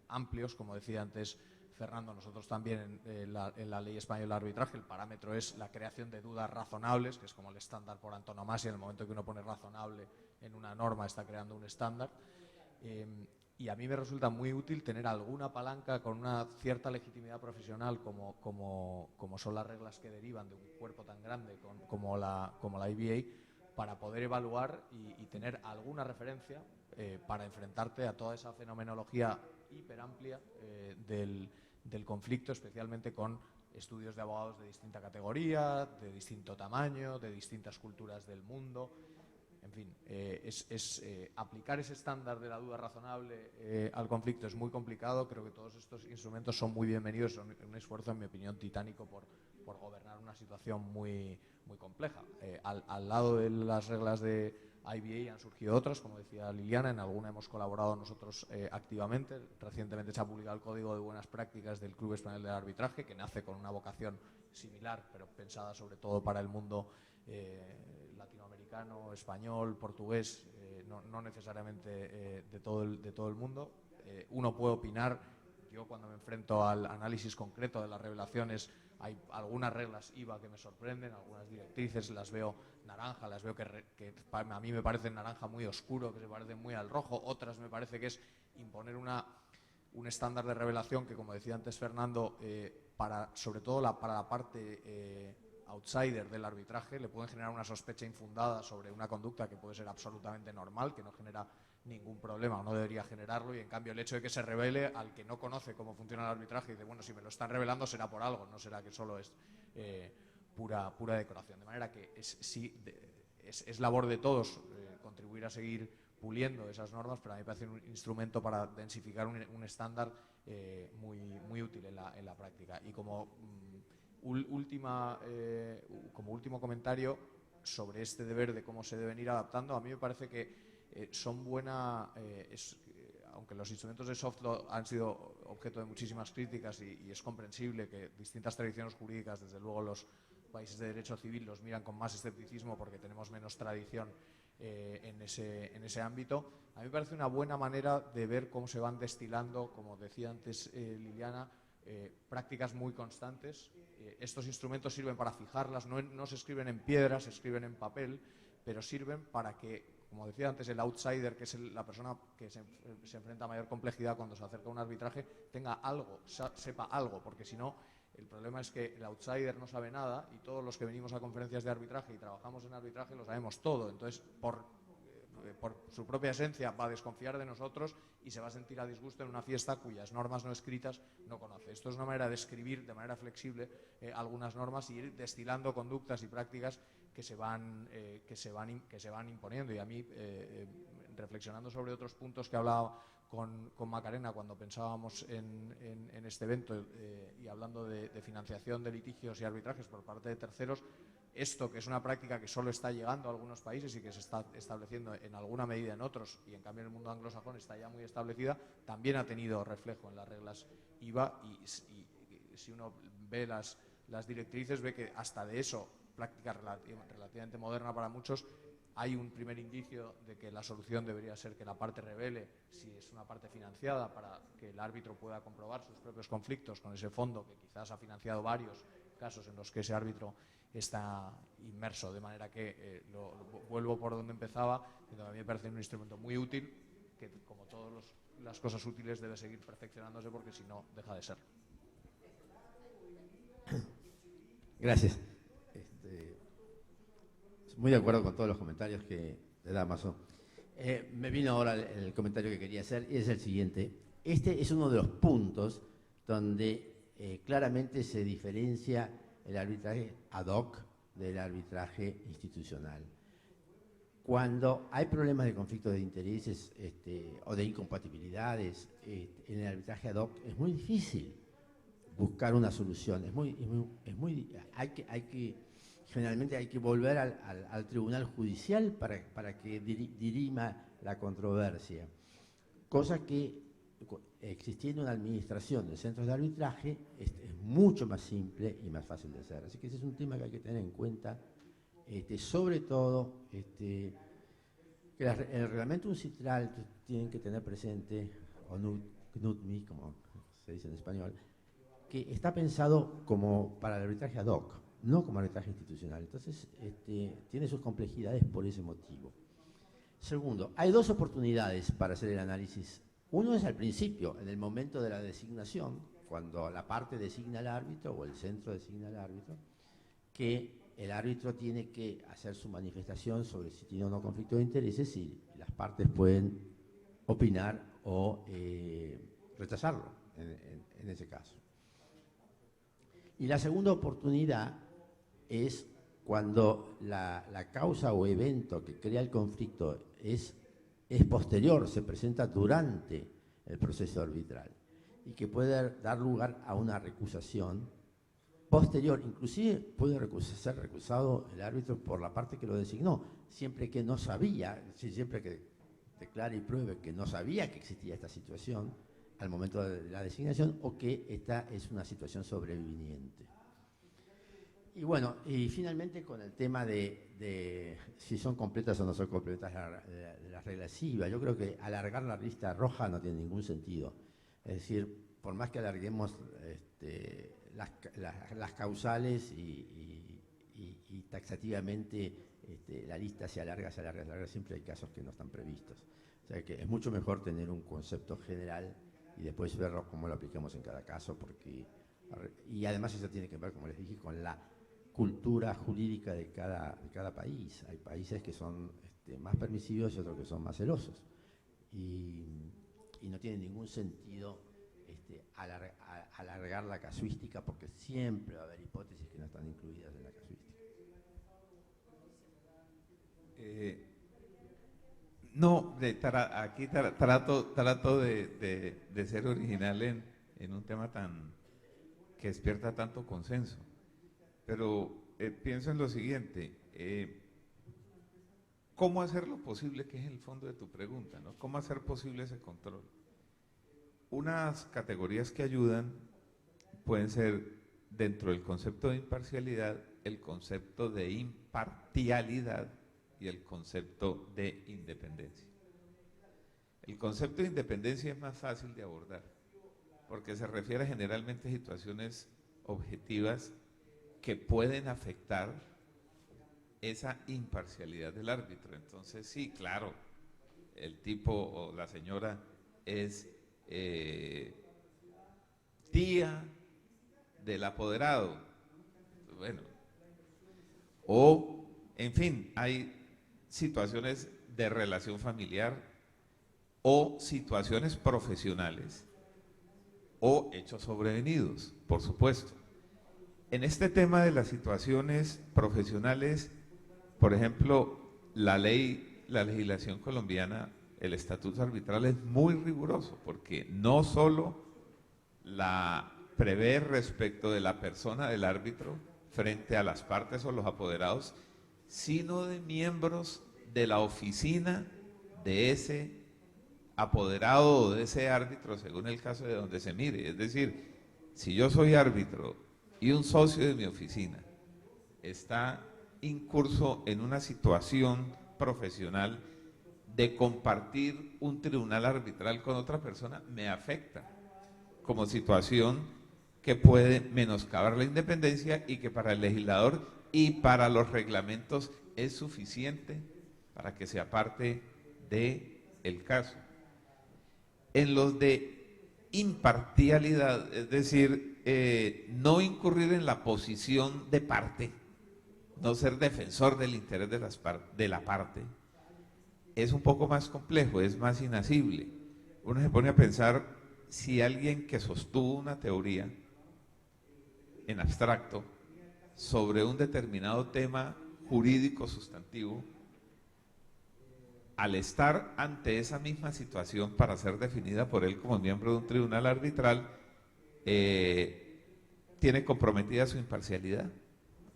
amplios, como decía antes Fernando. Nosotros también en la Ley Española de Arbitraje el parámetro es la creación de dudas razonables, que es como el estándar por antonomasia. En el momento que uno pone razonable en una norma está creando un estándar. Y a mí me resulta muy útil tener alguna palanca con una cierta legitimidad profesional como son las reglas que derivan de un cuerpo tan grande como la IBA, para poder evaluar y tener alguna referencia para enfrentarte a toda esa fenomenología hiperamplia del conflicto, especialmente con estudios de abogados de distinta categoría, de distinto tamaño, de distintas culturas del mundo. En fin, aplicar ese estándar de la duda razonable al conflicto es muy complicado. Creo que todos estos instrumentos son muy bienvenidos, son un esfuerzo, en mi opinión, titánico por gobernar una situación muy, muy compleja. Al lado de las reglas de IBA han surgido otras, como decía Liliana, en alguna hemos colaborado nosotros activamente. Recientemente se ha publicado el Código de Buenas Prácticas del Club Español del Arbitraje, que nace con una vocación similar, pero pensada sobre todo para el mundo latinoamericano, español, portugués, no necesariamente de todo el mundo. Uno puede opinar. Yo, cuando me enfrento al análisis concreto de las revelaciones, hay algunas reglas IVA que me sorprenden, algunas directrices las veo naranja, las veo que a mí me parece naranja muy oscuro, que se parece muy al rojo. Otras me parece que es imponer un estándar de revelación que, como decía antes Fernando, sobre todo para la parte outsider del arbitraje, le pueden generar una sospecha infundada sobre una conducta que puede ser absolutamente normal, que no genera ningún problema o no debería generarlo, y en cambio el hecho de que se revele al que no conoce cómo funciona el arbitraje y dice, bueno, si me lo están revelando será por algo, no será que solo es pura decoración. De manera que es labor de todos contribuir a seguir puliendo esas normas, pero a mí me parece un instrumento para densificar un estándar muy útil en la práctica. Y como último comentario sobre este deber de cómo se deben ir adaptando, a mí me parece que son aunque los instrumentos de soft law han sido objeto de muchísimas críticas y es comprensible que distintas tradiciones jurídicas, desde luego los países de derecho civil, los miran con más escepticismo porque tenemos menos tradición en ese ámbito. A mí me parece una buena manera de ver cómo se van destilando, como decía antes Liliana, prácticas muy constantes. Estos instrumentos sirven para fijarlas, no se escriben en piedra, se escriben en papel, pero sirven para que, como decía antes, el outsider, que es la persona que se enfrenta a mayor complejidad cuando se acerca a un arbitraje, tenga algo, sepa algo, porque si no, el problema es que el outsider no sabe nada y todos los que venimos a conferencias de arbitraje y trabajamos en arbitraje lo sabemos todo. Entonces, por su propia esencia va a desconfiar de nosotros y se va a sentir a disgusto en una fiesta cuyas normas no escritas no conoce. Esto es una manera de escribir de manera flexible algunas normas y ir destilando conductas y prácticas que se van imponiendo. Y a mí, reflexionando sobre otros puntos que hablaba con Macarena cuando pensábamos en este evento y hablando de financiación de litigios y arbitrajes por parte de terceros, esto, que es una práctica que solo está llegando a algunos países y que se está estableciendo en alguna medida en otros, y en cambio en el mundo anglosajón está ya muy establecida, también ha tenido reflejo en las reglas IVA, y si uno ve las directrices, ve que hasta de eso, práctica relativamente moderna para muchos, hay un primer indicio de que la solución debería ser que la parte revele si es una parte financiada, para que el árbitro pueda comprobar sus propios conflictos con ese fondo que quizás ha financiado varios casos en los que ese árbitro está inmerso. De manera que vuelvo por donde empezaba, que a mí me parece un instrumento muy útil, que como todas las cosas útiles debe seguir perfeccionándose, porque si no deja de ser. Gracias. Muy de acuerdo con todos los comentarios que de Dámaso. Me vino ahora el comentario que quería hacer, y es el siguiente. Este es uno de los puntos donde claramente se diferencia el arbitraje ad hoc del arbitraje institucional. Cuando hay problemas de conflicto de intereses o de incompatibilidades en el arbitraje ad hoc, es muy difícil buscar una solución. Generalmente hay que volver al tribunal judicial para que dirima la controversia. Cosa que, existiendo una administración de centros de arbitraje, es mucho más simple y más fácil de hacer. Así que ese es un tema que hay que tener en cuenta, sobre todo que el reglamento UNCITRAL tienen que tener presente, o NUTMI, como se dice en español, que está pensado como para el arbitraje ad hoc, no como arbitraje institucional. Entonces, tiene sus complejidades por ese motivo. Segundo, hay dos oportunidades para hacer el análisis. Uno es al principio, en el momento de la designación, cuando la parte designa al árbitro o el centro designa al árbitro, que el árbitro tiene que hacer su manifestación sobre si tiene o no conflicto de intereses, y las partes pueden opinar o rechazarlo en ese caso. Y la segunda oportunidad es cuando la causa o evento que crea el conflicto es posterior, se presenta durante el proceso arbitral, y que puede dar lugar a una recusación posterior. Inclusive puede ser recusado el árbitro por la parte que lo designó, siempre que no sabía, siempre que declare y pruebe que no sabía que existía esta situación al momento de la designación o que esta es una situación sobreviniente. Y bueno, y finalmente con el tema de si son completas o no son completas las reglas IVA, yo creo que alargar la lista roja no tiene ningún sentido. Es decir, por más que alarguemos las causales y taxativamente la lista se alarga, siempre hay casos que no están previstos. O sea que es mucho mejor tener un concepto general y después verlo cómo lo aplicamos en cada caso, y además eso tiene que ver, como les dije, con la cultura jurídica de cada país. Hay países que son más permisivos y otros que son más celosos. Y no tiene ningún sentido alargar la casuística, porque siempre va a haber hipótesis que no están incluidas en la casuística. No, aquí trato de ser original en un tema que despierta tanto consenso. Pero pienso en lo siguiente, ¿cómo hacerlo posible? Que es el fondo de tu pregunta, ¿no? ¿Cómo hacer posible ese control? Unas categorías que ayudan pueden ser, dentro del concepto de imparcialidad, el concepto de impartialidad y el concepto de independencia. El concepto de independencia es más fácil de abordar, porque se refiere generalmente a situaciones objetivas que pueden afectar esa imparcialidad del árbitro. Entonces, sí, claro, el tipo o la señora es tía del apoderado, bueno, o, en fin, hay situaciones de relación familiar o situaciones profesionales o hechos sobrevenidos, por supuesto. En este tema de las situaciones profesionales, por ejemplo, la legislación colombiana, el estatuto arbitral es muy riguroso, porque no solo la prevé respecto de la persona del árbitro frente a las partes o los apoderados, sino de miembros de la oficina de ese apoderado o de ese árbitro, según el caso de donde se mire. Es decir, si yo soy árbitro y un socio de mi oficina está incurso en una situación profesional de compartir un tribunal arbitral con otra persona, me afecta como situación que puede menoscabar la independencia y que para el legislador y para los reglamentos es suficiente para que se aparte del caso. En los de imparcialidad, es decir, no incurrir en la posición de parte, no ser defensor del interés de la parte, es un poco más complejo, es más inasible. Uno se pone a pensar si alguien que sostuvo una teoría en abstracto sobre un determinado tema jurídico sustantivo, al estar ante esa misma situación para ser definida por él como miembro de un tribunal arbitral, tiene comprometida su imparcialidad,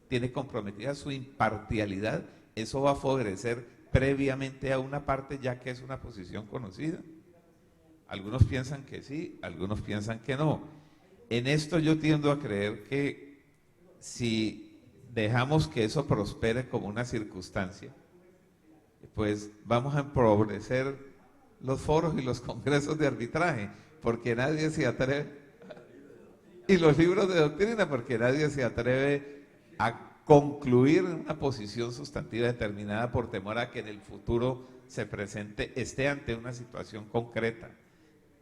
tiene comprometida su imparcialidad. Eso va a favorecer previamente a una parte, ya que es una posición conocida. Algunos piensan que sí, algunos piensan que no. En esto yo tiendo a creer que si dejamos que eso prospere como una circunstancia, pues vamos a empobrecer los foros y los congresos de arbitraje, porque nadie se atreve, y los libros de doctrina, porque nadie se atreve a concluir una posición sustantiva determinada por temor a que en el futuro esté ante una situación concreta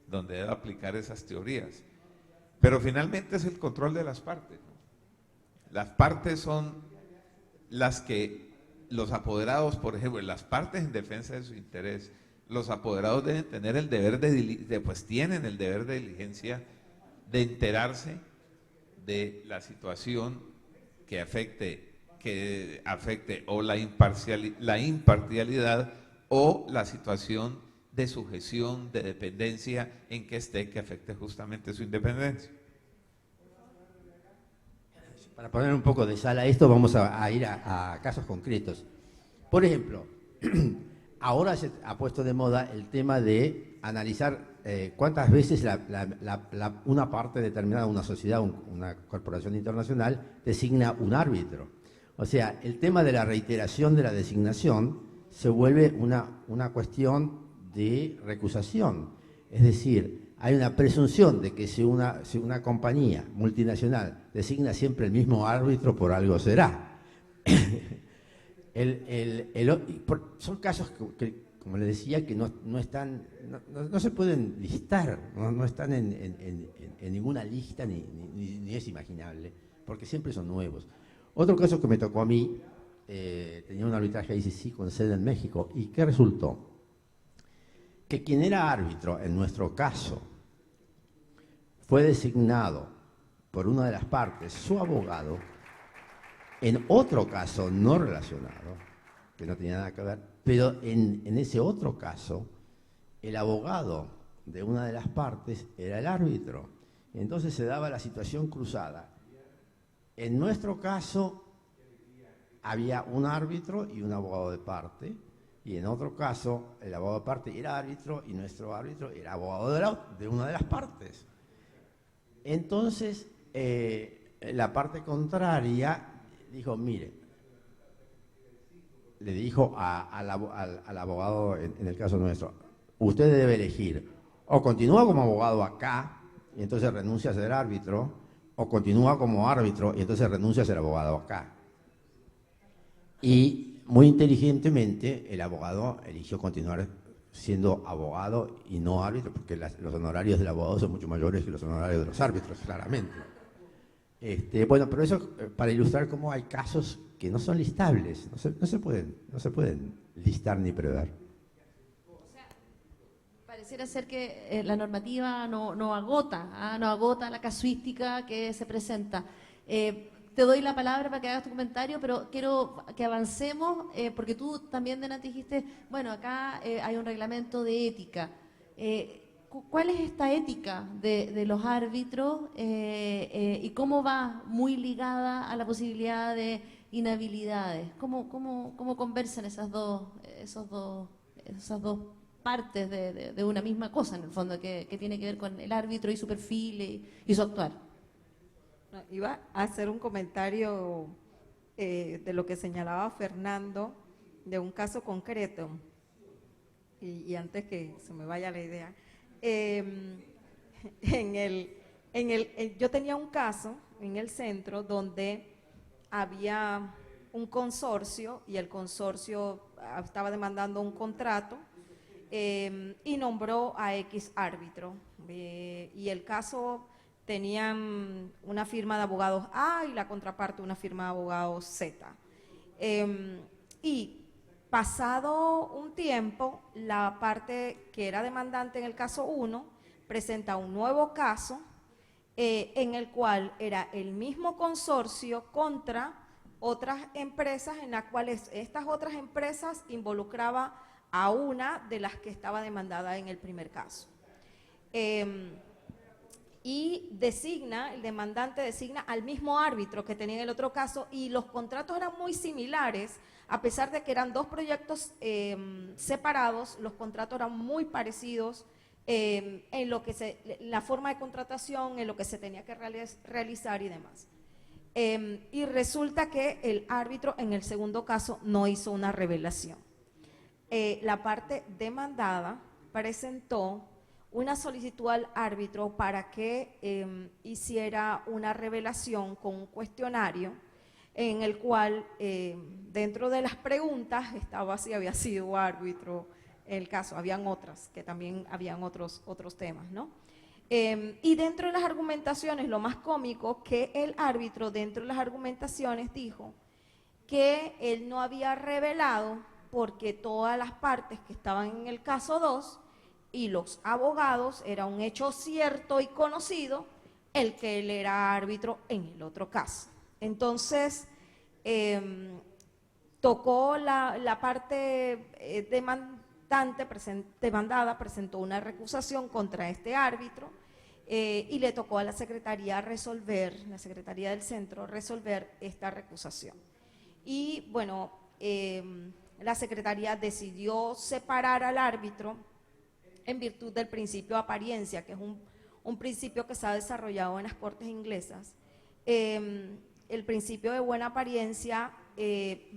donde debe aplicar esas teorías. Pero finalmente es el control de las partes, ¿no? Las partes son las que los apoderados, por ejemplo, las partes en defensa de su interés, los apoderados deben tener el deber tienen el deber de diligencia de enterarse de la situación que afecte o la imparcialidad o la situación de sujeción, de dependencia en que esté, que afecte justamente su independencia. Para poner un poco de sal a esto, vamos a ir a casos concretos. Por ejemplo, ahora se ha puesto de moda el tema de analizar cuántas veces una parte determinada, una sociedad, una corporación internacional, designa un árbitro. O sea, el tema de la reiteración de la designación se vuelve una cuestión de recusación. Es decir, hay una presunción de que si una compañía multinacional designa siempre el mismo árbitro, por algo será. Son casos que, como les decía, que no se pueden listar, no están en ninguna lista, ni es imaginable, porque siempre son nuevos. Otro caso que me tocó a mí, tenía un arbitraje ICC con sede en México, ¿y qué resultó? Que quien era árbitro, en nuestro caso, fue designado por una de las partes, su abogado, en otro caso no relacionado, que no tenía nada que ver, pero en ese otro caso, el abogado de una de las partes era el árbitro. Entonces se daba la situación cruzada. En nuestro caso, había un árbitro y un abogado de parte, y en otro caso, el abogado de parte era árbitro y nuestro árbitro era abogado de una de las partes. Entonces, la parte contraria dijo, mire, le dijo al abogado, en el caso nuestro, usted debe elegir, o continúa como abogado acá, y entonces renuncia a ser árbitro, o continúa como árbitro, y entonces renuncia a ser abogado acá. Y muy inteligentemente, el abogado eligió continuar siendo abogado y no árbitro, porque los honorarios del abogado son mucho mayores que los honorarios de los árbitros, claramente. Bueno, pero eso para ilustrar cómo hay casos que no son listables, no se pueden listar ni prever. O sea, pareciera ser que la normativa no agota la casuística que se presenta. Te doy la palabra para que hagas tu comentario, pero quiero que avancemos, porque tú también delante dijiste, bueno, acá hay un reglamento de ética. ¿Cuál es esta ética de los árbitros y cómo va muy ligada a la posibilidad de inhabilidades? ¿Cómo conversan esas dos partes de una misma cosa, en el fondo, que tiene que ver con el árbitro y su perfil y su actuar? Iba a hacer un comentario de lo que señalaba Fernando, de un caso concreto, y antes que se me vaya la idea. Yo tenía un caso en el centro donde había un consorcio y el consorcio estaba demandando un contrato y nombró a X árbitro. Y el caso tenían una firma de abogados A y la contraparte una firma de abogados Z. Y pasado un tiempo, la parte que era demandante en el caso 1 presenta un nuevo caso en el cual era el mismo consorcio contra otras empresas, en las cuales estas otras empresas involucraba a una de las que estaba demandada en el primer caso. Y el demandante designa al mismo árbitro que tenía en el otro caso, y los contratos eran muy similares, a pesar de que eran dos proyectos separados, los contratos eran muy parecidos en la forma de contratación, en lo que se tenía que realizar y demás. Y resulta que el árbitro en el segundo caso no hizo una revelación. La parte demandada presentó una solicitud al árbitro para que hiciera una revelación con un cuestionario en el cual dentro de las preguntas estaba si había sido árbitro en el caso. Habían otras, que también habían otros temas, ¿no? Y dentro de las argumentaciones, lo más cómico, que el árbitro dentro de las argumentaciones dijo que él no había revelado porque todas las partes que estaban en el caso 2 y los abogados, era un hecho cierto y conocido el que él era árbitro en el otro caso. Entonces, tocó la parte demandada, presentó una recusación contra este árbitro y le tocó a la Secretaría resolver, la Secretaría del Centro, resolver esta recusación. Y bueno, la Secretaría decidió separar al árbitro en virtud del principio de apariencia, que es un principio que se ha desarrollado en las Cortes inglesas. El principio de buena apariencia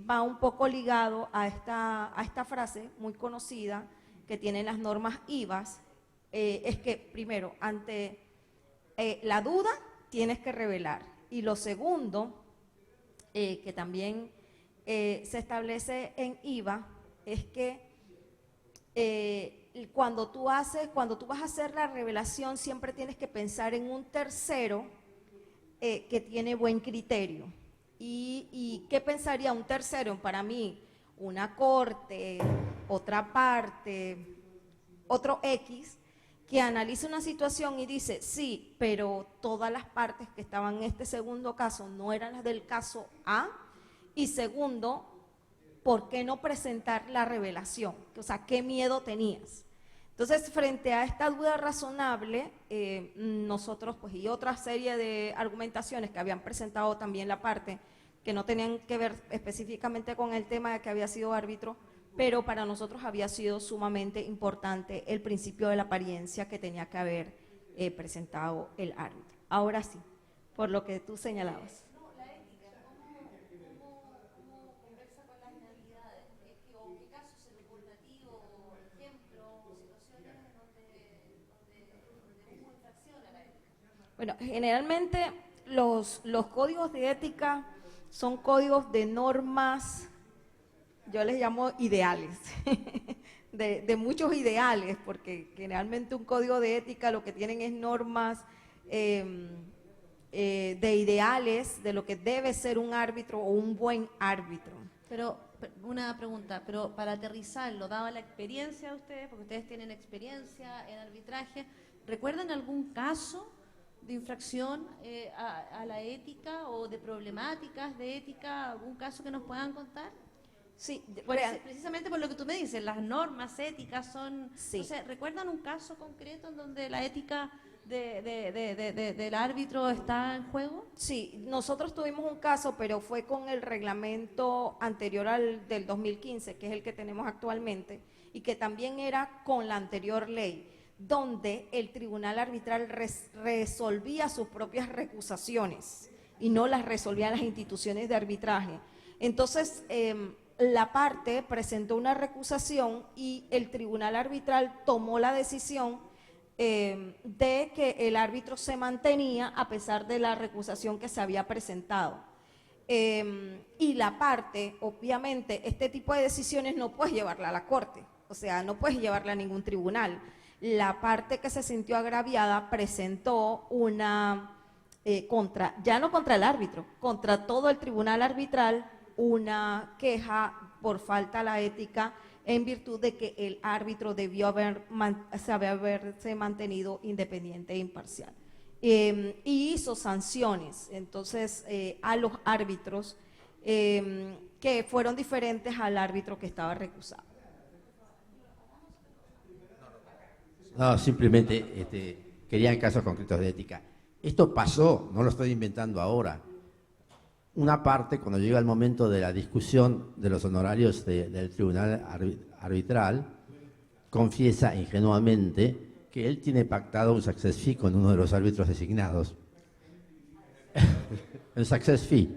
va un poco ligado a esta frase muy conocida que tienen las normas IVAs, es que primero, ante la duda tienes que revelar, y lo segundo, que también se establece en IVA, es que cuando tú vas a hacer la revelación siempre tienes que pensar en un tercero que tiene buen criterio. ¿Y qué pensaría un tercero? Para mí, una corte, otra parte, otro X, que analiza una situación y dice, sí, pero todas las partes que estaban en este segundo caso no eran las del caso A, y segundo, ¿por qué no presentar la revelación? O sea, ¿qué miedo tenías? Entonces, frente a esta duda razonable, nosotros, pues, y otra serie de argumentaciones que habían presentado también la parte, que no tenían que ver específicamente con el tema de que había sido árbitro, pero para nosotros había sido sumamente importante el principio de la apariencia que tenía que haber presentado el árbitro. Ahora sí, por lo que tú señalabas. Bueno, generalmente los códigos de ética son códigos de normas, yo les llamo ideales, de muchos ideales, porque generalmente un código de ética lo que tienen es normas de ideales, de lo que debe ser un árbitro o un buen árbitro. Pero una pregunta, pero para aterrizarlo, dada la experiencia de ustedes, porque ustedes tienen experiencia en arbitraje, ¿recuerdan algún caso de infracción a la ética o de problemáticas de ética, algún caso que nos puedan contar? Sí, precisamente por lo que tú me dices, las normas éticas son... Sí. Entonces, ¿recuerdan un caso concreto en donde la ética del árbitro está en juego? Sí, nosotros tuvimos un caso, pero fue con el reglamento anterior al del 2015, que es el que tenemos actualmente, y que también era con la anterior ley, donde el tribunal arbitral resolvía sus propias recusaciones y no las resolvían las instituciones de arbitraje. Entonces, la parte presentó una recusación y el tribunal arbitral tomó la decisión de que el árbitro se mantenía a pesar de la recusación que se había presentado. Y la parte, obviamente, este tipo de decisiones no puedes llevarla a la corte, o sea, no puedes llevarla a ningún tribunal. La parte que se sintió agraviada presentó una, ya no contra el árbitro, contra todo el tribunal arbitral, una queja por falta a la ética en virtud de que el árbitro debió haberse mantenido independiente e imparcial. Y hizo sanciones, entonces, a los árbitros que fueron diferentes al árbitro que estaba recusado. No, simplemente querían casos concretos de ética. Esto pasó, no lo estoy inventando ahora. Una parte, cuando llega el momento de la discusión de los honorarios del tribunal arbitral, confiesa ingenuamente que él tiene pactado un success fee con uno de los árbitros designados. Un success fee,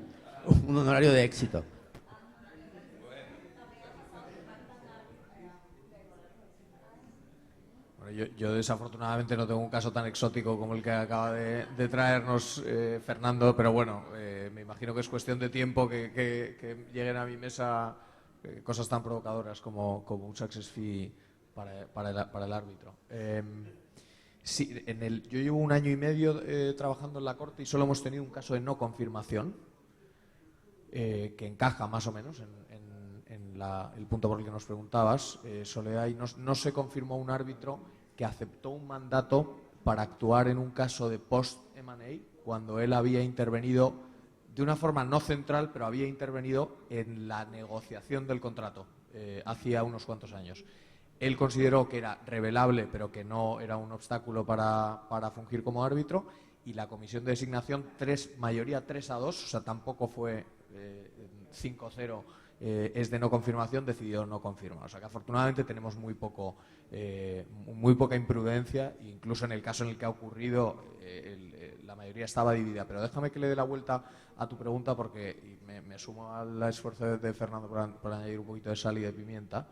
un honorario de éxito. Yo desafortunadamente no tengo un caso tan exótico como el que acaba de traernos Fernando, pero bueno, me imagino que es cuestión de tiempo que lleguen a mi mesa cosas tan provocadoras como un success fee para el árbitro. Sí, yo llevo 1 año y medio trabajando en la Corte y solo hemos tenido un caso de no confirmación, que encaja más o menos en el punto por el que nos preguntabas, Soledad, y no se confirmó un árbitro que aceptó un mandato para actuar en un caso de post-M&A cuando él había intervenido de una forma no central, pero había intervenido en la negociación del contrato hacía unos cuantos años. él consideró que era revelable, pero que no era un obstáculo para fungir como árbitro, y la comisión de designación, mayoría 3-2, o sea, tampoco fue 5-0, es de no confirmación, decidió no confirmar. O sea que afortunadamente tenemos muy poca imprudencia, incluso en el caso en el que ha ocurrido, la mayoría estaba dividida. Pero déjame que le dé la vuelta a tu pregunta, porque me sumo al esfuerzo de Fernando por añadir un poquito de sal y de pimienta.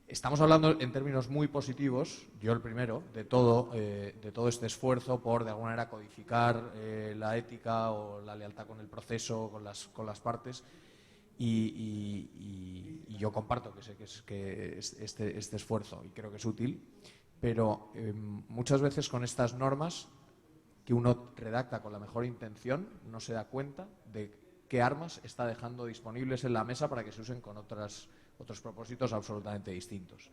Estamos hablando en términos muy positivos, yo el primero, de todo este esfuerzo por, de alguna manera, codificar la ética o la lealtad con el proceso, con las partes, y yo comparto este esfuerzo y creo que es útil, pero muchas veces con estas normas que uno redacta con la mejor intención no se da cuenta de qué armas está dejando disponibles en la mesa para que se usen con otros propósitos absolutamente distintos.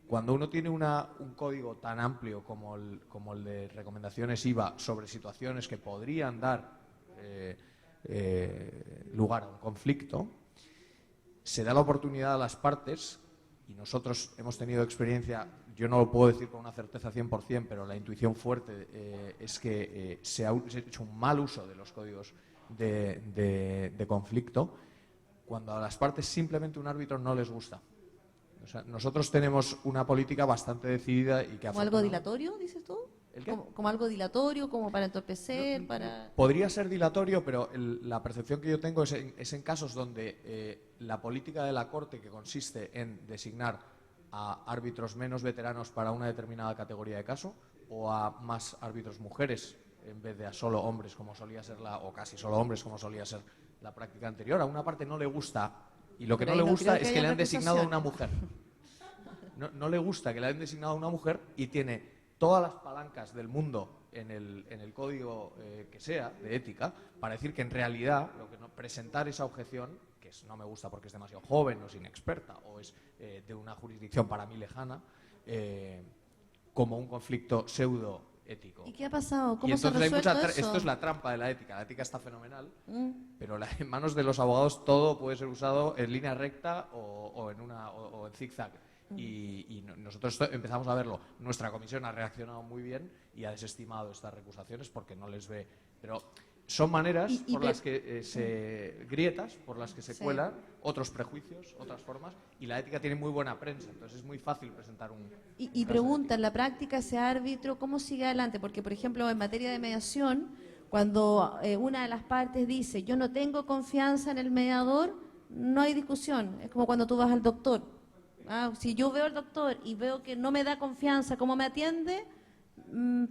Cuando uno tiene un código tan amplio como el de recomendaciones IVA sobre situaciones que podrían dar lugar a un conflicto, se da la oportunidad a las partes, y nosotros hemos tenido experiencia, yo no lo puedo decir con una certeza 100%, pero la intuición fuerte es que se ha hecho un mal uso de los códigos de conflicto, cuando a las partes simplemente un árbitro no les gusta. O sea, nosotros tenemos una política bastante decidida y que ¿Como algo dilatorio, dices tú? ¿El qué? ¿Como algo dilatorio, como para entorpecer? Podría ser dilatorio, pero la percepción que yo tengo es en casos donde la política de la Corte, que consiste en designar a árbitros menos veteranos para una determinada categoría de caso, o a más árbitros mujeres en vez de a solo hombres, como solía ser o casi solo hombres, como solía ser la práctica anterior. A una parte no le gusta, y lo que no le gusta es que le han designado a una mujer. No le gusta que le hayan designado a una mujer y tiene todas las palancas del mundo en el código que sea, de ética, para decir que en realidad presentar esa objeción, que no me gusta porque es demasiado joven o es inexperta o es de una jurisdicción para mí lejana, como un conflicto pseudo ético. ¿Y qué ha pasado? ¿Cómo y se ha entonces resuelto eso? esto es la trampa de la ética. La ética está fenomenal, pero en manos de los abogados todo puede ser usado en línea recta o en zigzag. Y nosotros empezamos a verlo. Nuestra comisión ha reaccionado muy bien y ha desestimado estas recusaciones porque no les ve. Pero son maneras por las que grietas por las que se cuelan otros prejuicios, otras formas, y la ética tiene muy buena prensa, entonces es muy fácil presentar un... Y pregunta, en la práctica ese árbitro, ¿cómo sigue adelante? Porque, por ejemplo, en materia de mediación, cuando una de las partes dice, yo no tengo confianza en el mediador, no hay discusión. Es como cuando tú vas al doctor. Si yo veo al doctor y veo que no me da confianza cómo me atiende,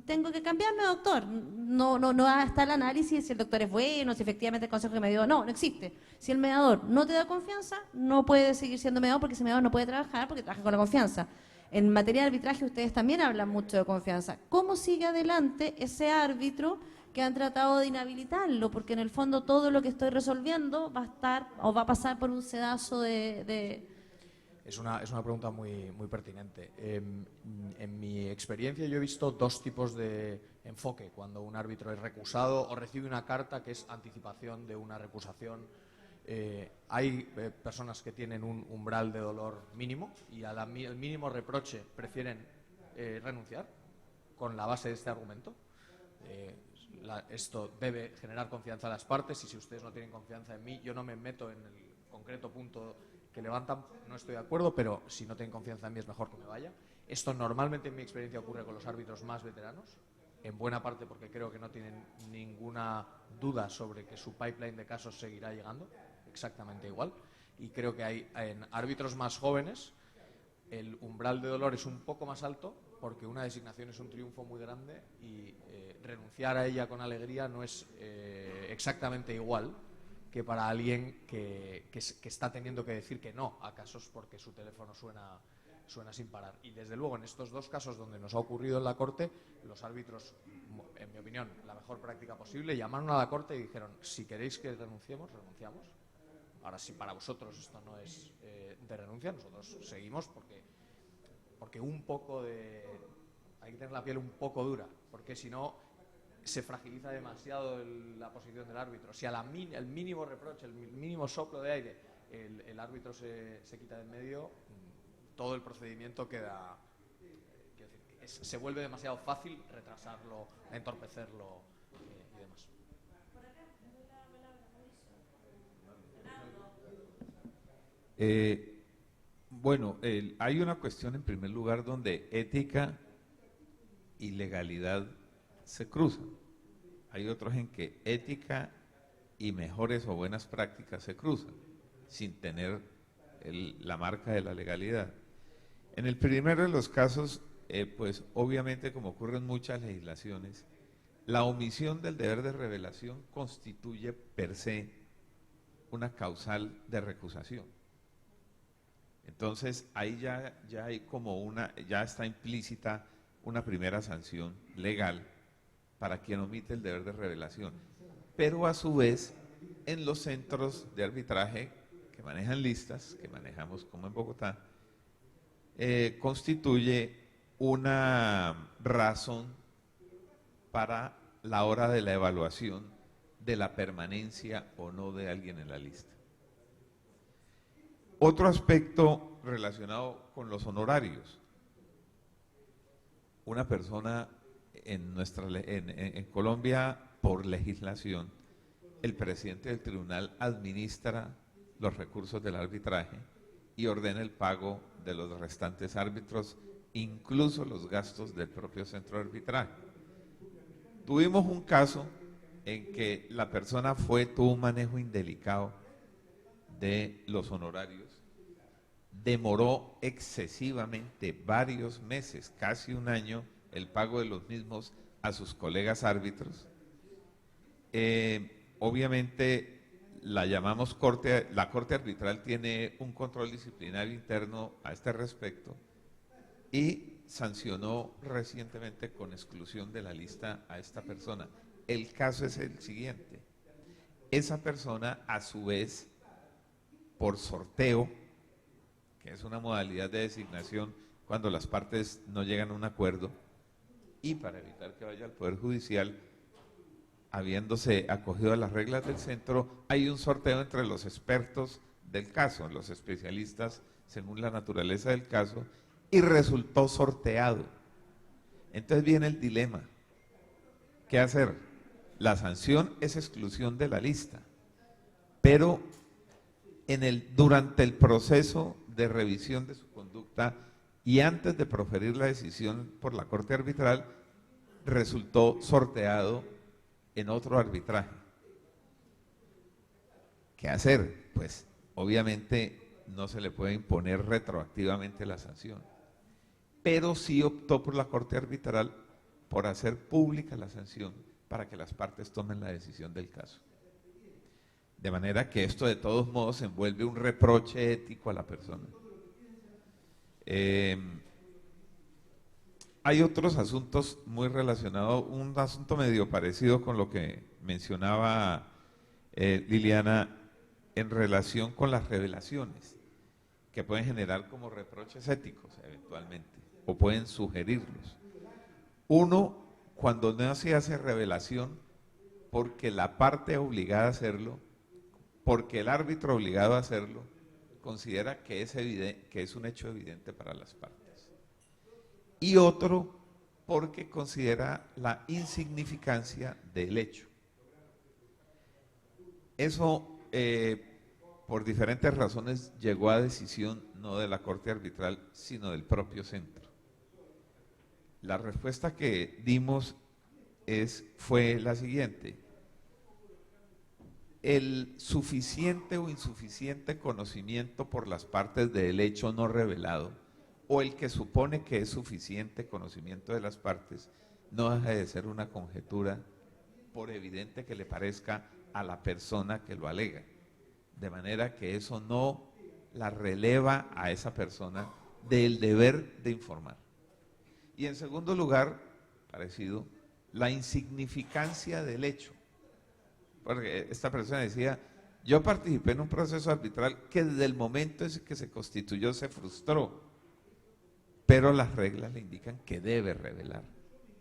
tengo que cambiarme de doctor. No está el análisis si el doctor es bueno, si efectivamente el consejo que me dio, no existe. Si el mediador no te da confianza, no puede seguir siendo mediador porque ese mediador no puede trabajar porque trabaja con la confianza. En materia de arbitraje ustedes también hablan mucho de confianza. ¿Cómo sigue adelante ese árbitro que han tratado de inhabilitarlo? Porque en el fondo todo lo que estoy resolviendo va a estar o va a pasar por un sedazo de... Es una pregunta muy, muy pertinente. En mi experiencia yo he visto dos tipos de enfoque cuando un árbitro es recusado o recibe una carta que es anticipación de una recusación. Hay personas que tienen un umbral de dolor mínimo y al mínimo reproche prefieren renunciar con la base de este argumento. Esto debe generar confianza a las partes y si ustedes no tienen confianza en mí, yo no me meto en el concreto punto que levantan, no estoy de acuerdo, pero si no tienen confianza en mí es mejor que me vaya. Esto normalmente en mi experiencia ocurre con los árbitros más veteranos, en buena parte porque creo que no tienen ninguna duda sobre que su pipeline de casos seguirá llegando, exactamente igual, y creo que hay en árbitros más jóvenes el umbral de dolor es un poco más alto porque una designación es un triunfo muy grande y renunciar a ella con alegría no es exactamente igual que para alguien que está teniendo que decir que no a casos porque su teléfono suena sin parar. Y desde luego en estos dos casos donde nos ha ocurrido en la Corte, los árbitros, en mi opinión, la mejor práctica posible, llamaron a la Corte y dijeron, si queréis que renunciemos, renunciamos. Ahora, si para vosotros esto no es de renuncia, nosotros seguimos porque un poco de... hay que tener la piel un poco dura, porque si no se fragiliza demasiado la posición del árbitro. Si el mínimo reproche, el mínimo soplo de aire, el árbitro se quita de en medio, todo el procedimiento queda, se vuelve demasiado fácil retrasarlo, entorpecerlo y demás. Bueno, hay una cuestión en primer lugar donde ética y legalidad se cruzan. Hay otros en que ética y mejores o buenas prácticas se cruzan, sin tener la marca de la legalidad. En el primero de los casos, pues obviamente, como ocurre en muchas legislaciones, la omisión del deber de revelación constituye per se una causal de recusación. Entonces ahí ya hay como ya está implícita una primera sanción legal para quien omite el deber de revelación. Pero a su vez, en los centros de arbitraje que manejan listas, que manejamos como en Bogotá, constituye una razón para la hora de la evaluación de la permanencia o no de alguien en la lista. Otro aspecto relacionado con los honorarios. Una persona en Colombia, por legislación, el presidente del tribunal administra los recursos del arbitraje y ordena el pago de los restantes árbitros, incluso los gastos del propio centro de arbitraje. Tuvimos un caso en que la persona tuvo un manejo indelicado de los honorarios, demoró excesivamente varios meses, casi un año, el pago de los mismos a sus colegas árbitros. Obviamente la llamamos la Corte Arbitral tiene un control disciplinario interno a este respecto y sancionó recientemente con exclusión de la lista a esta persona. El caso es el siguiente: esa persona, a su vez, por sorteo, que es una modalidad de designación cuando las partes no llegan a un acuerdo, y para evitar que vaya al Poder Judicial, habiéndose acogido a las reglas del centro, hay un sorteo entre los expertos del caso, los especialistas según la naturaleza del caso, y resultó sorteado. Entonces viene el dilema: ¿qué hacer? La sanción es exclusión de la lista, pero durante el proceso de revisión de su conducta y antes de proferir la decisión por la Corte Arbitral, resultó sorteado en otro arbitraje. ¿Qué hacer? Pues obviamente no se le puede imponer retroactivamente la sanción, pero sí optó por la Corte Arbitral por hacer pública la sanción para que las partes tomen la decisión del caso. De manera que esto de todos modos envuelve un reproche ético a la persona. Hay otros asuntos muy relacionados, un asunto medio parecido con lo que mencionaba Liliana en relación con las revelaciones, que pueden generar como reproches éticos eventualmente, o pueden sugerirlos. Uno, cuando no se hace revelación porque la parte obligada a hacerlo, porque el árbitro obligado a hacerlo, considera que es un hecho evidente para las partes. Y otro, porque considera la insignificancia del hecho. Eso, por diferentes razones, llegó a decisión no de la Corte Arbitral, sino del propio centro. La respuesta que dimos fue la siguiente: el suficiente o insuficiente conocimiento por las partes del hecho no revelado, o el que supone que es suficiente conocimiento de las partes, no deja de ser una conjetura, por evidente que le parezca a la persona que lo alega. De manera que eso no la releva a esa persona del deber de informar. Y en segundo lugar, parecido, la insignificancia del hecho. Porque esta persona decía: yo participé en un proceso arbitral que desde el momento en que se constituyó se frustró, pero las reglas le indican que debe revelar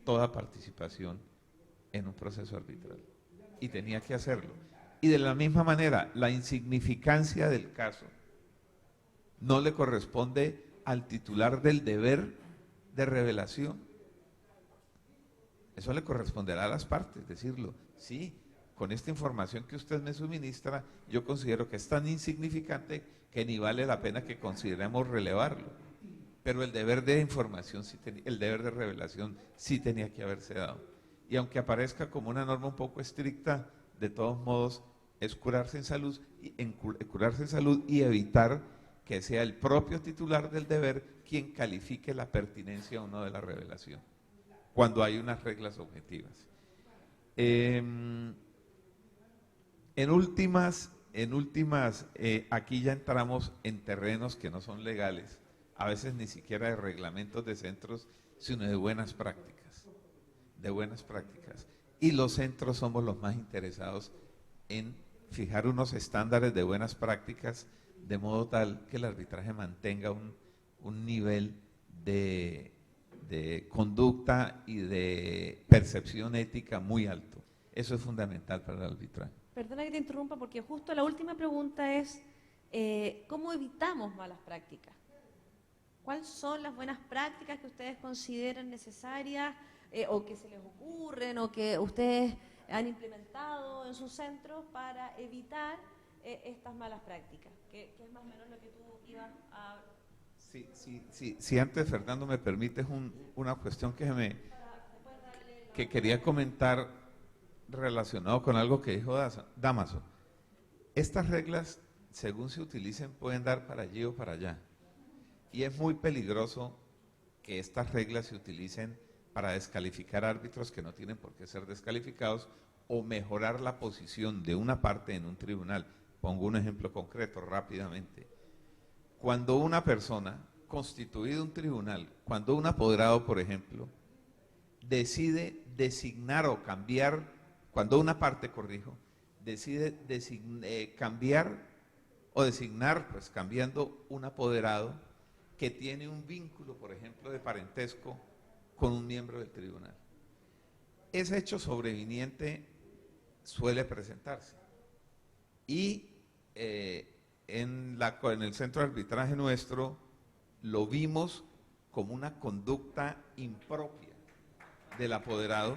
toda participación en un proceso arbitral, y tenía que hacerlo. Y de la misma manera, la insignificancia del caso no le corresponde al titular del deber de revelación. Eso le corresponderá a las partes, decirlo. Sí, con esta información que usted me suministra, yo considero que es tan insignificante que ni vale la pena que consideremos relevarlo. Pero el deber de información, el deber de revelación sí tenía que haberse dado. Y aunque aparezca como una norma un poco estricta, de todos modos es curarse en salud y evitar que sea el propio titular del deber quien califique la pertinencia o no de la revelación, cuando hay unas reglas objetivas. En últimas, aquí ya entramos en terrenos que no son legales, a veces ni siquiera de reglamentos de centros, sino de buenas prácticas, Y los centros somos los más interesados en fijar unos estándares de buenas prácticas, de modo tal que el arbitraje mantenga un nivel de conducta y de percepción ética muy alto. Eso es fundamental para el arbitraje. Perdona que te interrumpa, porque justo la última pregunta es, ¿cómo evitamos malas prácticas? ¿Cuáles son las buenas prácticas que ustedes consideran necesarias o que se les ocurren o que ustedes han implementado en sus centros para evitar estas malas prácticas? Que es más o menos lo que tú ibas a... Sí, antes, Fernando, me permites una cuestión que quería comentar relacionado con algo que dijo Dámaso. Estas reglas, según se utilicen, pueden dar para allí o para allá. Y es muy peligroso que estas reglas se utilicen para descalificar árbitros que no tienen por qué ser descalificados o mejorar la posición de una parte en un tribunal. Pongo un ejemplo concreto rápidamente. Cuando una persona, constituido un tribunal, cuando un apoderado, por ejemplo, decide designar o cambiar, cuando una parte, decide cambiar o designar, pues cambiando un apoderado que tiene un vínculo, por ejemplo, de parentesco con un miembro del tribunal. Ese hecho sobreviniente suele presentarse. Y en el centro de arbitraje nuestro lo vimos como una conducta impropia del apoderado,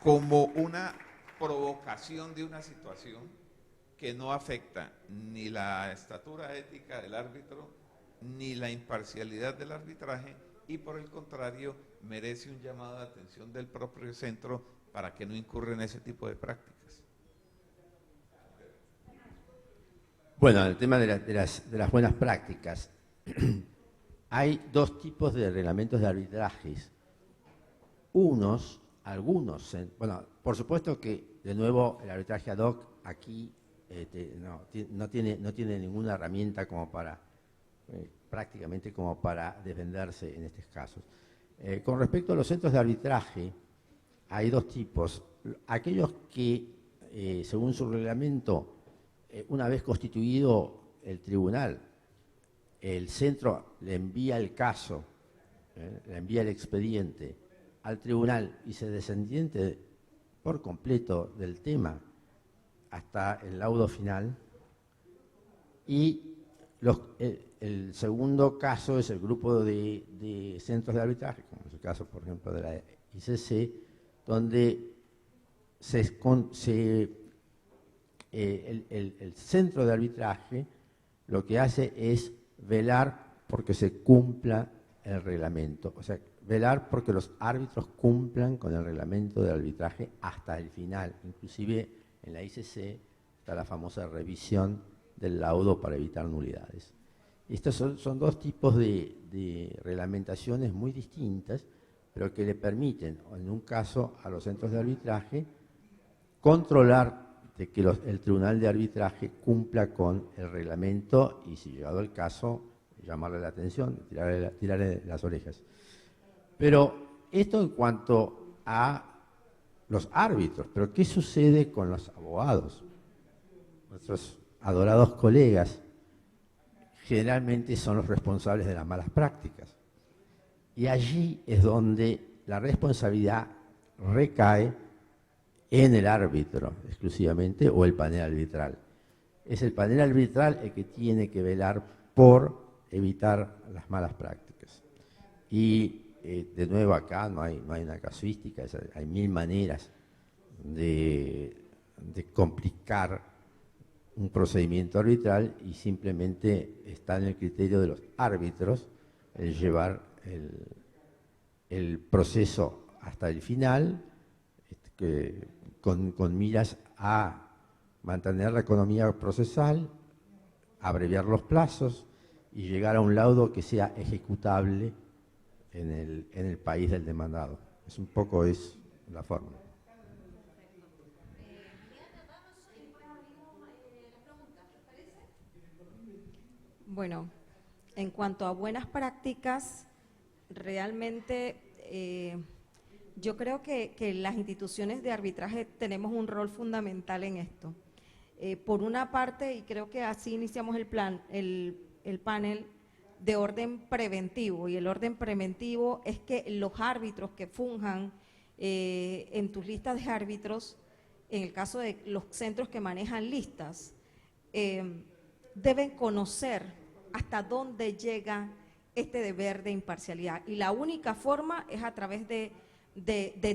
como una provocación de una situación que no afecta ni la estatura ética del árbitro, ni la imparcialidad del arbitraje, y por el contrario, merece un llamado de atención del propio centro para que no incurra en ese tipo de prácticas. Bueno, el tema de las buenas prácticas. Hay dos tipos de reglamentos de arbitrajes. Algunos, bueno, por supuesto que, de nuevo, el arbitraje ad hoc aquí no tiene ninguna herramienta como para, prácticamente como para defenderse en estos casos. Con respecto a los centros de arbitraje, hay dos tipos. Aquellos que, según su reglamento, una vez constituido el tribunal, el centro le envía el caso, le envía el expediente al tribunal y se desentiende por completo del tema hasta el laudo final. Y el segundo caso es el grupo de centros de arbitraje, como es el caso, por ejemplo, de la ICC, donde el centro de arbitraje lo que hace es velar porque se cumpla el reglamento, o sea, velar porque los árbitros cumplan con el reglamento del arbitraje hasta el final. Inclusive en la ICC está la famosa revisión del laudo para evitar nulidades. Estos son dos tipos de reglamentaciones muy distintas, pero que le permiten, en un caso, a los centros de arbitraje controlar de que el tribunal de arbitraje cumpla con el reglamento y, si llegado el caso, llamarle la atención, tirarle las orejas. Pero esto en cuanto a los árbitros, pero ¿qué sucede con los abogados? Nuestros adorados colegas generalmente son los responsables de las malas prácticas. Y allí es donde la responsabilidad recae en el árbitro exclusivamente o el panel arbitral. Es el panel arbitral el que tiene que velar por evitar las malas prácticas. Y de nuevo acá no hay una casuística, hay mil maneras de complicar un procedimiento arbitral y simplemente está en el criterio de los árbitros el llevar el proceso hasta el final, con miras a mantener la economía procesal, abreviar los plazos y llegar a un laudo que sea ejecutable en el país del demandado. Es un poco la forma. Bueno, en cuanto a buenas prácticas, realmente yo creo que las instituciones de arbitraje tenemos un rol fundamental en esto. Por una parte, y creo que así iniciamos el panel de orden preventivo, y el orden preventivo es que los árbitros que funjan en tus listas de árbitros, en el caso de los centros que manejan listas, deben conocer hasta dónde llega este deber de imparcialidad. Y la única forma es a través de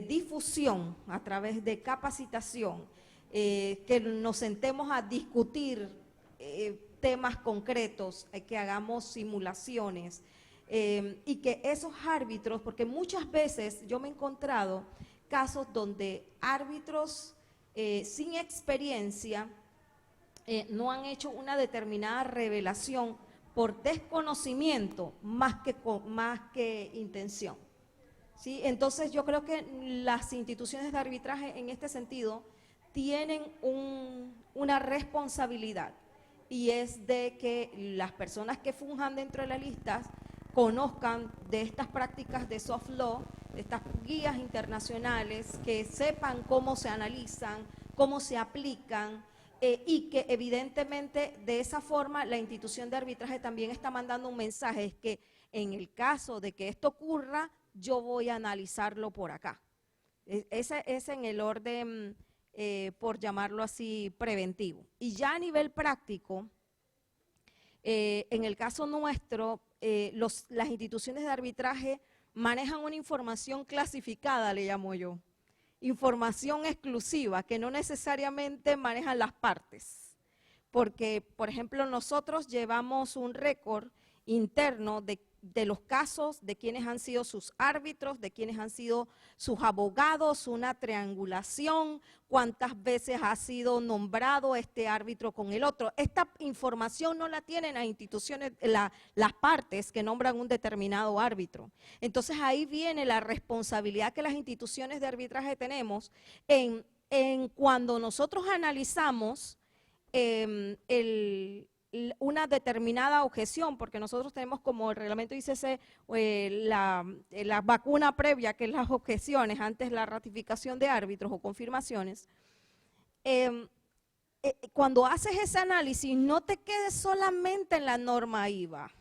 difusión, a través de capacitación, que nos sentemos a discutir temas concretos, que hagamos simulaciones y que esos árbitros, porque muchas veces yo me he encontrado casos donde árbitros sin experiencia no han hecho una determinada revelación por desconocimiento más que intención. ¿Sí? Entonces yo creo que las instituciones de arbitraje en este sentido tienen una responsabilidad, y es de que las personas que funjan dentro de las listas conozcan de estas prácticas de soft law, de estas guías internacionales, que sepan cómo se analizan, cómo se aplican, y que evidentemente de esa forma la institución de arbitraje también está mandando un mensaje, es que en el caso de que esto ocurra, yo voy a analizarlo por acá. Ese es en el orden, por llamarlo así, preventivo. Y ya a nivel práctico, en el caso nuestro, las instituciones de arbitraje manejan una información clasificada, le llamo yo. Información exclusiva que no necesariamente manejan las partes, porque, por ejemplo, nosotros llevamos un récord interno de los casos, de quienes han sido sus árbitros, de quienes han sido sus abogados, una triangulación, cuántas veces ha sido nombrado este árbitro con el otro. Esta información no la tienen las instituciones, las partes que nombran un determinado árbitro. Entonces ahí viene la responsabilidad que las instituciones de arbitraje tenemos en cuando nosotros analizamos una determinada objeción, porque nosotros tenemos, como el reglamento dice, la vacuna previa, que es las objeciones antes de la ratificación de árbitros o confirmaciones. Cuando haces ese análisis, no te quedes solamente en la norma IVA,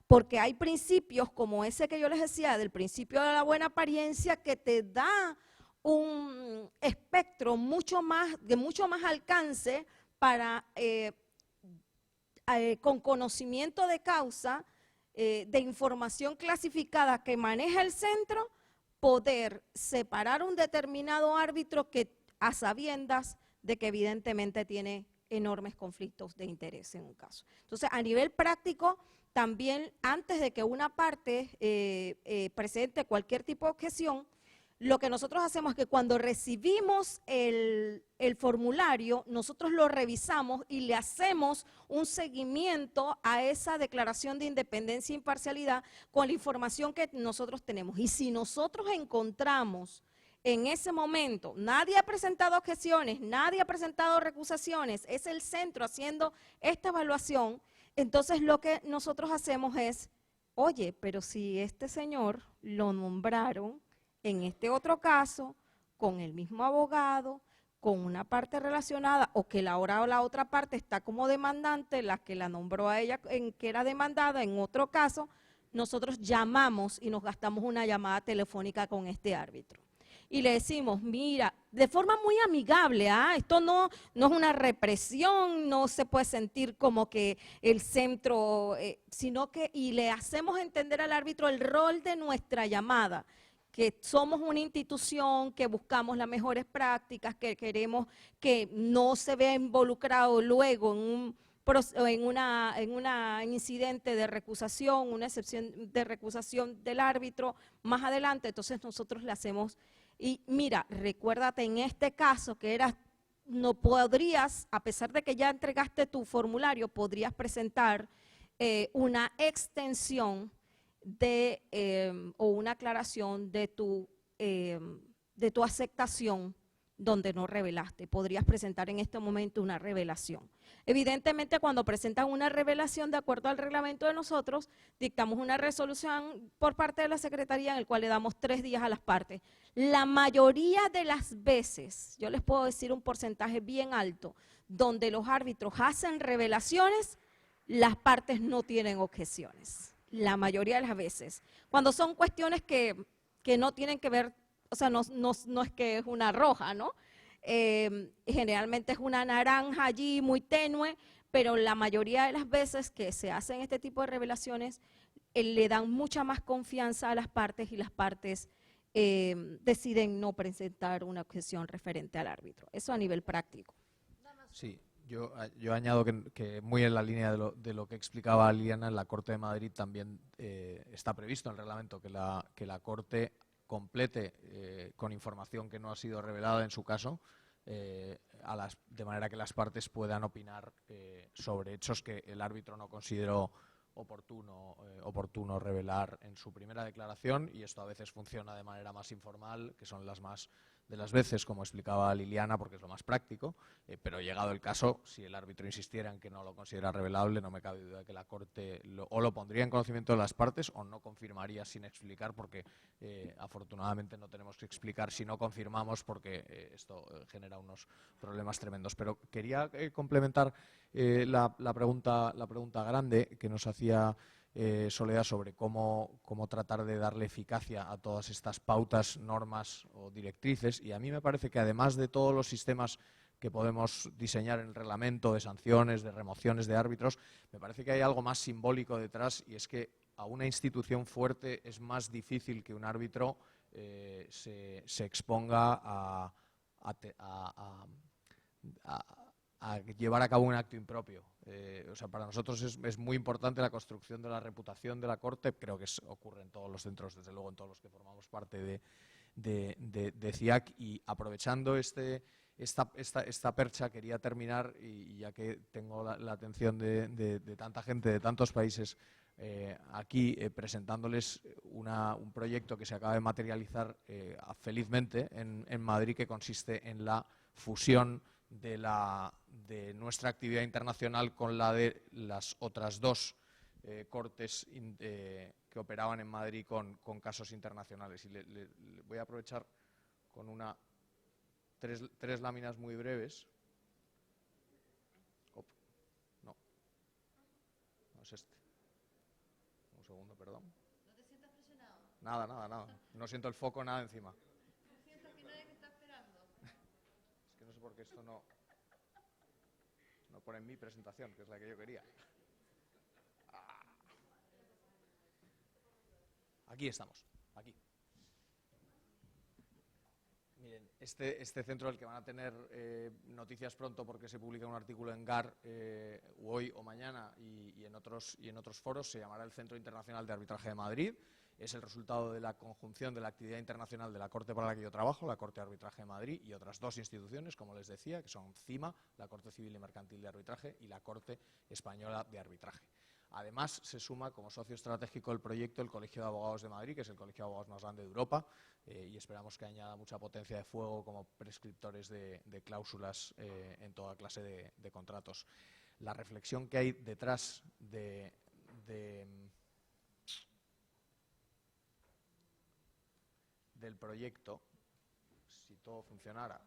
porque hay principios como ese que yo les decía, del principio de la buena apariencia, que te da un espectro de mucho más alcance para con conocimiento de causa, de información clasificada que maneja el centro, poder separar un determinado árbitro que a sabiendas de que evidentemente tiene enormes conflictos de interés en un caso. Entonces, a nivel práctico, también antes de que una parte presente cualquier tipo de objeción, lo que nosotros hacemos es que cuando recibimos el formulario, nosotros lo revisamos y le hacemos un seguimiento a esa declaración de independencia e imparcialidad con la información que nosotros tenemos. Y si nosotros encontramos en ese momento, nadie ha presentado objeciones, nadie ha presentado recusaciones, es el centro haciendo esta evaluación, entonces lo que nosotros hacemos es, oye, pero si este señor lo nombraron en este otro caso, con el mismo abogado, con una parte relacionada, o que la otra parte está como demandante, la que la nombró a ella que era demandada en otro caso, nosotros llamamos y nos gastamos una llamada telefónica con este árbitro. y le decimos, mira, de forma muy amigable, esto no es una represión, no se puede sentir como que el centro, sino que, y le hacemos entender al árbitro el rol de nuestra llamada, que somos una institución, que buscamos las mejores prácticas, que queremos que no se vea involucrado luego en un incidente de recusación, una excepción de recusación del árbitro más adelante. Entonces nosotros le hacemos, y mira, recuérdate en este caso que no podrías, a pesar de que ya entregaste tu formulario, podrías presentar una extensión o una aclaración de tu aceptación donde no revelaste. Podrías presentar en este momento una revelación. Evidentemente, cuando presentan una revelación, de acuerdo al reglamento de nosotros, dictamos una resolución por parte de la Secretaría en el cual le damos 3 días a las partes. La mayoría de las veces, yo les puedo decir un porcentaje bien alto, donde los árbitros hacen revelaciones, las partes no tienen objeciones. La mayoría de las veces. Cuando son cuestiones que no tienen que ver, o sea, no es que es una roja, ¿no? Generalmente es una naranja allí muy tenue, pero la mayoría de las veces que se hacen este tipo de revelaciones, le dan mucha más confianza a las partes y las partes deciden no presentar una objeción referente al árbitro. Eso a nivel práctico. Sí. Yo añado que muy en la línea de lo que explicaba Liliana, en la Corte de Madrid también está previsto en el reglamento que la Corte complete con información que no ha sido revelada en su caso, de manera que las partes puedan opinar sobre hechos que el árbitro no consideró oportuno revelar en su primera declaración, y esto a veces funciona de manera más informal, que son las más de las veces, como explicaba Liliana, porque es lo más práctico, pero llegado el caso, si el árbitro insistiera en que no lo considera revelable, no me cabe duda de que la Corte o lo pondría en conocimiento de las partes o no confirmaría sin explicar, porque afortunadamente no tenemos que explicar si no confirmamos, porque esto genera unos problemas tremendos. Pero quería complementar la pregunta grande que nos hacía Soledad sobre cómo tratar de darle eficacia a todas estas pautas, normas o directrices, y a mí me parece que además de todos los sistemas que podemos diseñar en el reglamento de sanciones, de remociones de árbitros, me parece que hay algo más simbólico detrás, y es que a una institución fuerte es más difícil que un árbitro se exponga a llevar a cabo un acto impropio. O sea, para nosotros es muy importante la construcción de la reputación de la Corte. Creo que ocurre en todos los centros, desde luego en todos los que formamos parte de CIAC, y aprovechando esta percha quería terminar, y ya que tengo la atención de tanta gente de tantos países aquí, presentándoles un proyecto que se acaba de materializar felizmente en Madrid, que consiste en la fusión de nuestra actividad internacional con la de las otras 2 cortes que operaban en Madrid con casos internacionales. Y le voy a aprovechar con tres láminas muy breves. No es este. Un segundo, perdón. ¿No te sientas presionado? Nada. No siento el foco, nada encima. ¿Sientes que nadie te está esperando? Es que no sé por qué esto no pone en mi presentación, que es la que yo quería. Aquí estamos, aquí. Miren, este centro del que van a tener noticias pronto, porque se publica un artículo en GAR hoy o mañana, y en otros foros, se llamará el Centro Internacional de Arbitraje de Madrid. Es el resultado de la conjunción de la actividad internacional de la Corte para la que yo trabajo, la Corte de Arbitraje de Madrid, y otras 2 instituciones, como les decía, que son CIMA, la Corte Civil y Mercantil de Arbitraje, y la Corte Española de Arbitraje. Además, se suma como socio estratégico del proyecto el Colegio de Abogados de Madrid, que es el colegio de abogados más grande de Europa, y esperamos que añada mucha potencia de fuego como prescriptores de cláusulas en toda clase de contratos. La reflexión que hay detrás del proyecto, si todo funcionara.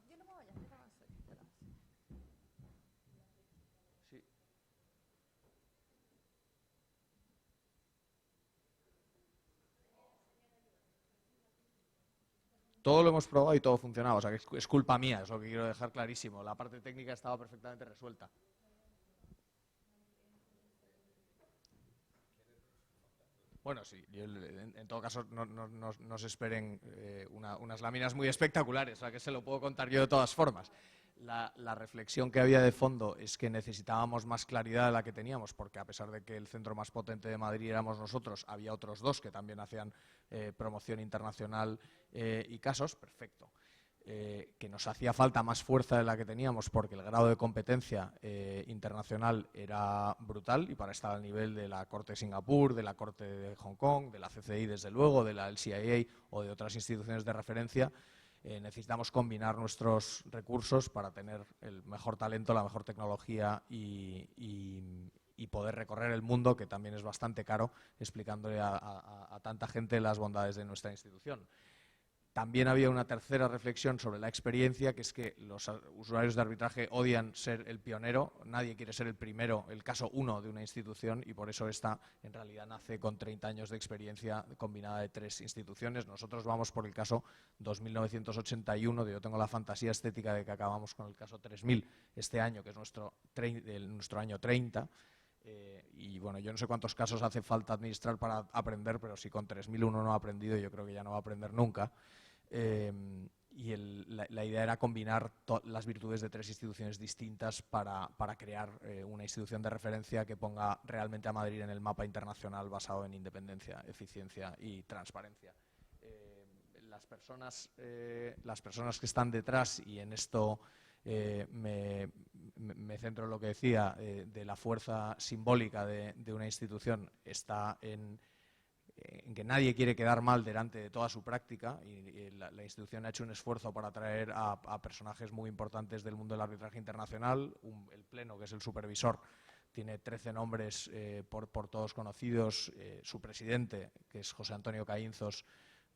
Sí. todo lo hemos probado y todo funcionaba, o sea que es culpa mía, es lo que quiero dejar clarísimo. La parte técnica estaba perfectamente resuelta. Bueno, sí, en todo caso no se esperen unas láminas muy espectaculares, o sea que se lo puedo contar yo de todas formas. La reflexión que había de fondo es que necesitábamos más claridad de la que teníamos, porque a pesar de que el centro más potente de Madrid éramos nosotros, había otros dos que también hacían promoción internacional y casos, perfecto. Que nos hacía falta más fuerza de la que teníamos porque el grado de competencia internacional era brutal y para estar al nivel de la Corte de Singapur, de la Corte de Hong Kong, de la CCI desde luego, de la LCIA o de otras instituciones de referencia, necesitamos combinar nuestros recursos para tener el mejor talento, la mejor tecnología y poder recorrer el mundo, que también es bastante caro, explicándole a tanta gente las bondades de nuestra institución. También había una tercera reflexión sobre la experiencia, que es que los usuarios de arbitraje odian ser el pionero, nadie quiere ser el primero, el caso uno de una institución, y por eso esta en realidad nace con 30 años de experiencia combinada de 3 instituciones. Nosotros vamos por el caso 2981, yo tengo la fantasía estética de que acabamos con el caso 3000 este año, que es nuestro año 30. Y bueno, yo no sé cuántos casos hace falta administrar para aprender, pero si con 3000 uno no ha aprendido, yo creo que ya no va a aprender nunca. Y la idea era combinar las virtudes de 3 instituciones distintas para crear una institución de referencia que ponga realmente a Madrid en el mapa internacional basado en independencia, eficiencia y transparencia. Las personas que están detrás, y en esto me centro en lo que decía de la fuerza simbólica de una institución, está en que nadie quiere quedar mal delante de toda su práctica y la institución ha hecho un esfuerzo para atraer a personajes muy importantes del mundo del arbitraje internacional. El Pleno, que es el supervisor, tiene 13 nombres por todos conocidos. Su presidente, que es José Antonio Caínzos,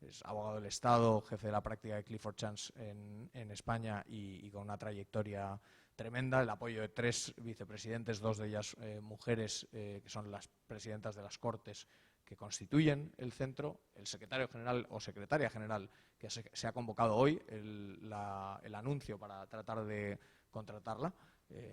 es abogado del Estado, jefe de la práctica de Clifford Chance en España y con una trayectoria tremenda. El apoyo de 3 vicepresidentes, 2 de ellas mujeres, que son las presidentas de las Cortes que constituyen el centro, el secretario general o secretaria general que se ha convocado hoy, el anuncio para tratar de contratarla.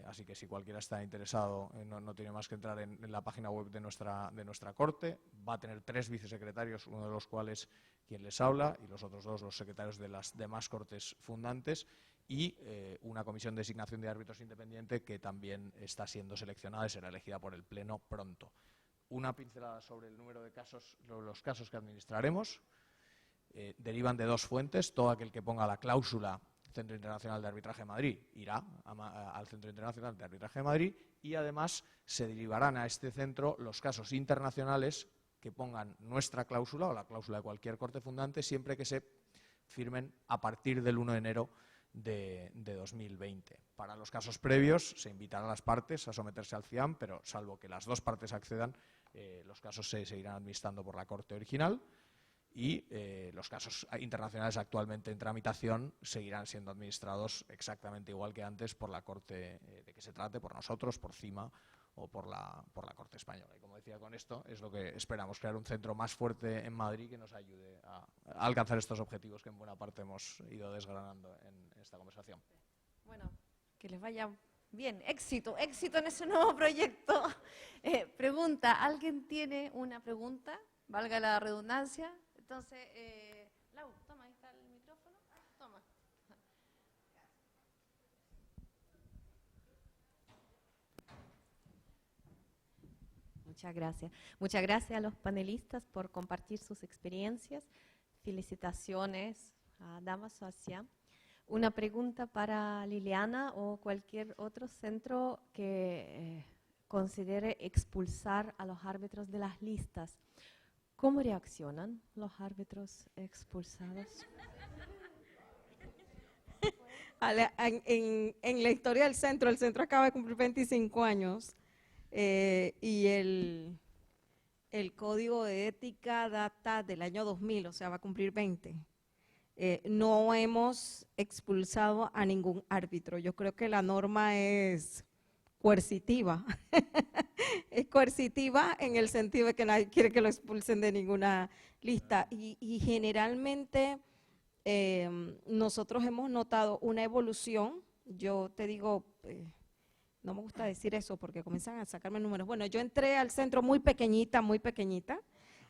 Así que si cualquiera está interesado, no tiene más que entrar en la página web de nuestra Corte. Va a tener 3 vicesecretarios, uno de los cuales quien les habla, y los otros 2 los secretarios de las demás Cortes fundantes, y una comisión de designación de árbitros independiente que también está siendo seleccionada y será elegida por el Pleno pronto. Una pincelada sobre el número de casos, los casos que administraremos. Derivan de 2 fuentes. Todo aquel que ponga la cláusula Centro Internacional de Arbitraje de Madrid irá al Centro Internacional de Arbitraje de Madrid, y además se derivarán a este centro los casos internacionales que pongan nuestra cláusula o la cláusula de cualquier corte fundante, siempre que se firmen a partir del 1 de enero de 2020. Para los casos previos se invitará a las partes a someterse al CIAM, pero salvo que las 2 partes accedan, los casos se seguirán administrando por la Corte original, y los casos internacionales actualmente en tramitación seguirán siendo administrados exactamente igual que antes por la Corte de que se trate, por nosotros, por CIMA o por la Corte Española. Y como decía, con esto es lo que esperamos, crear un centro más fuerte en Madrid que nos ayude a alcanzar estos objetivos que en buena parte hemos ido desgranando en esta conversación. Bueno, que les vaya bien, éxito en ese nuevo proyecto. Pregunta, ¿alguien tiene una pregunta? Valga la redundancia. Entonces, Lau, toma, ahí está el micrófono. Toma. Muchas gracias. Muchas gracias a los panelistas por compartir sus experiencias. Felicitaciones a Damaso Asia. Una pregunta para Liliana o cualquier otro centro que considere expulsar a los árbitros de las listas. ¿Cómo reaccionan los árbitros expulsados? En la historia del centro, el centro acaba de cumplir 25 años y el código de ética data del año 2000, o sea, va a cumplir 20. No hemos expulsado a ningún árbitro. Yo creo que la norma es coercitiva. Es coercitiva en el sentido de que nadie quiere que lo expulsen de ninguna lista. Y generalmente nosotros hemos notado una evolución. Yo te digo, no me gusta decir eso porque comienzan a sacarme números. Bueno, yo entré al centro muy pequeñita,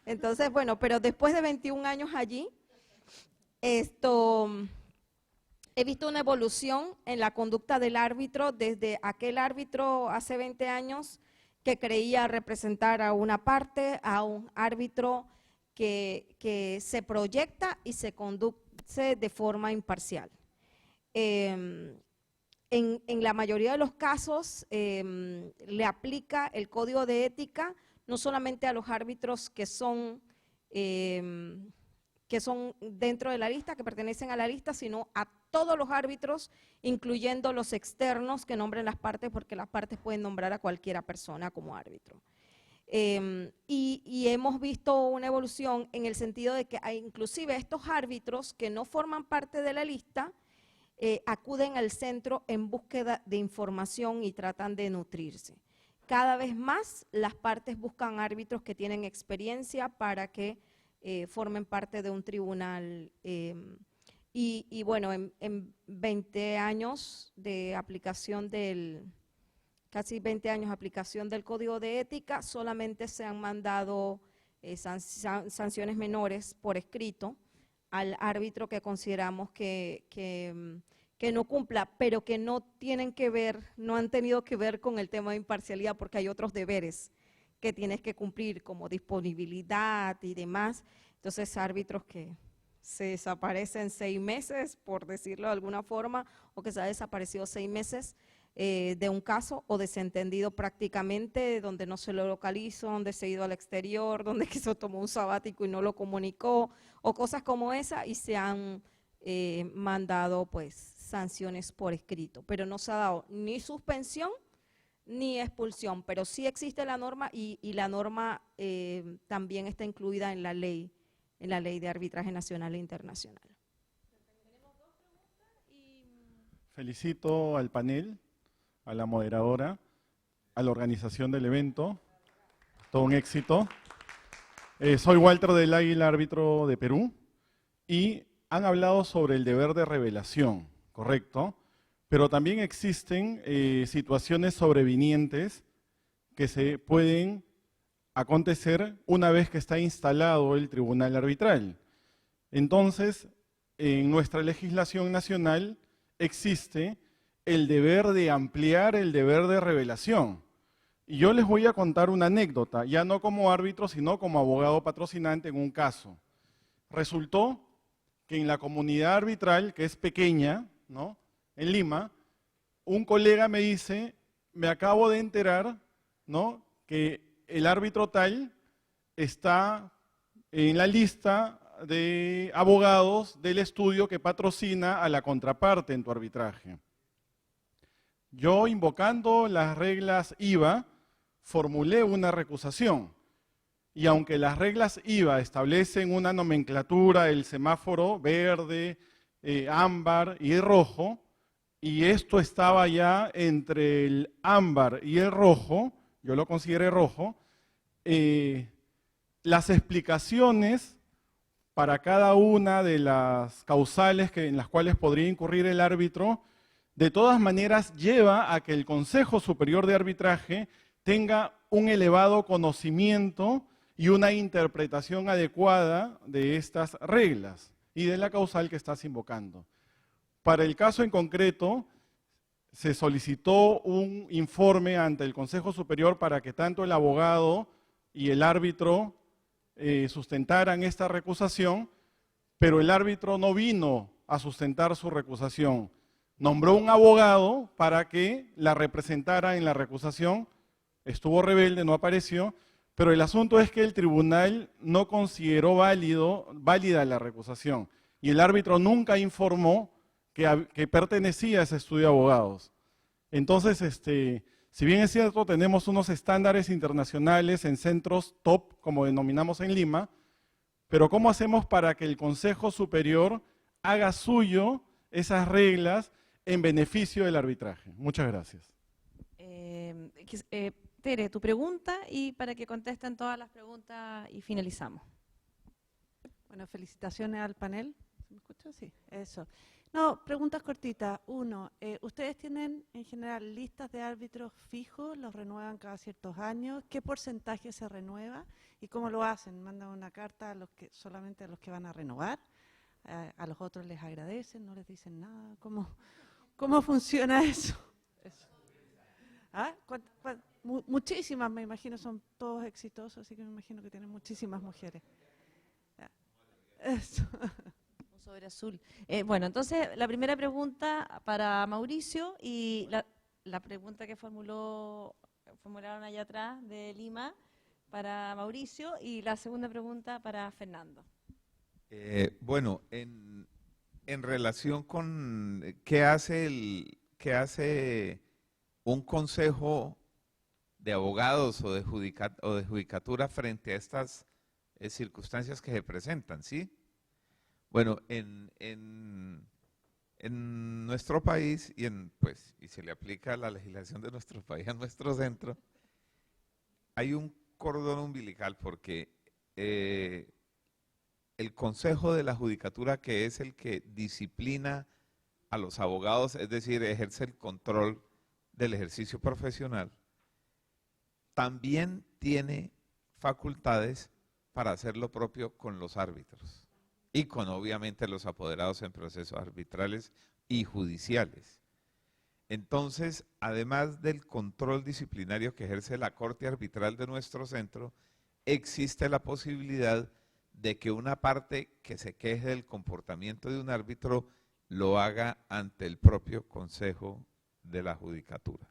entonces, bueno, pero después de 21 años allí, he visto una evolución en la conducta del árbitro desde aquel árbitro hace 20 años que creía representar a una parte, a un árbitro que se proyecta y se conduce de forma imparcial. En la mayoría de los casos le aplica el código de ética no solamente a los árbitros que son dentro de la lista, que pertenecen a la lista, sino a todos los árbitros, incluyendo los externos que nombren las partes, porque las partes pueden nombrar a cualquiera persona como árbitro. Y hemos visto una evolución en el sentido de que inclusive estos árbitros que no forman parte de la lista acuden al centro en búsqueda de información y tratan de nutrirse. Cada vez más las partes buscan árbitros que tienen experiencia para que formen parte de un tribunal. Y bueno, en 20 años de aplicación casi 20 años de aplicación del Código de Ética, solamente se han mandado sanciones menores por escrito al árbitro que consideramos que no cumpla, pero que no tienen que ver, no han tenido que ver con el tema de imparcialidad, porque hay otros deberes que tienes que cumplir, como disponibilidad y demás. Entonces, árbitros que se desaparecen 6 meses, por decirlo de alguna forma, o que se ha desaparecido 6 meses de un caso, o desentendido prácticamente, donde no se lo localizó, donde se ha ido al exterior, donde se tomó un sabático y no lo comunicó, o cosas como esa, y se han mandado pues sanciones por escrito, pero no se ha dado ni suspensión ni expulsión, pero sí existe la norma y la norma también está incluida en la ley de arbitraje nacional e internacional. Felicito al panel, a la moderadora, a la organización del evento, todo un éxito. Soy Walter del Águila, árbitro de Perú, y han hablado sobre el deber de revelación, ¿correcto? Pero también existen situaciones sobrevinientes que se pueden acontecer una vez que está instalado el tribunal arbitral. Entonces, en nuestra legislación nacional existe el deber de ampliar el deber de revelación. Y yo les voy a contar una anécdota, ya no como árbitro, sino como abogado patrocinante en un caso. Resultó que en la comunidad arbitral, que es pequeña, ¿no?, en Lima, un colega me dice, me acabo de enterar, ¿no?, que el árbitro tal está en la lista de abogados del estudio que patrocina a la contraparte en tu arbitraje. Yo, invocando las reglas IVA, formulé una recusación. Y aunque las reglas IVA establecen una nomenclatura, el semáforo verde, ámbar y rojo, y esto estaba ya entre el ámbar y el rojo, yo lo consideré rojo, las explicaciones para cada una de las causales en las cuales podría incurrir el árbitro, de todas maneras lleva a que el Consejo Superior de Arbitraje tenga un elevado conocimiento y una interpretación adecuada de estas reglas y de la causal que estás invocando. Para el caso en concreto, se solicitó un informe ante el Consejo Superior para que tanto el abogado y el árbitro sustentaran esta recusación, pero el árbitro no vino a sustentar su recusación. Nombró un abogado para que la representara en la recusación, estuvo rebelde, no apareció, pero el asunto es que el tribunal no consideró válida la recusación y el árbitro nunca informó que pertenecía a ese estudio de abogados. Entonces, si bien es cierto, tenemos unos estándares internacionales en centros top, como denominamos en Lima, pero ¿cómo hacemos para que el Consejo Superior haga suyo esas reglas en beneficio del arbitraje? Muchas gracias. Tere, tu pregunta y para que contesten todas las preguntas y finalizamos. Bueno, felicitaciones al panel. ¿Se me escucha? Sí, eso. No, preguntas cortitas. Uno, ¿ustedes tienen en general listas de árbitros fijos? ¿Los renuevan cada ciertos años? ¿Qué porcentaje se renueva? ¿Y cómo lo hacen? ¿Mandan una carta a los que, solamente a los que van a renovar? ¿A los otros les agradecen? ¿No les dicen nada? ¿Cómo funciona eso? ¿Ah? Muchísimas, me imagino, son todos exitosos, así que me imagino que tienen muchísimas mujeres. Eso. Sobre azul. Bueno, entonces la primera pregunta para Mauricio y la pregunta que formularon allá atrás de Lima para Mauricio y la segunda pregunta para Fernando. Bueno, en relación con qué hace un consejo de abogados o de judicatura frente a estas circunstancias que se presentan, ¿sí? Bueno, en nuestro país y se le aplica la legislación de nuestro país a nuestro centro, hay un cordón umbilical porque el Consejo de la Judicatura, que es el que disciplina a los abogados, es decir, ejerce el control del ejercicio profesional, también tiene facultades para hacer lo propio con los árbitros y con obviamente los apoderados en procesos arbitrales y judiciales. Entonces, además del control disciplinario que ejerce la Corte Arbitral de nuestro centro, existe la posibilidad de que una parte que se queje del comportamiento de un árbitro lo haga ante el propio Consejo de la Judicatura.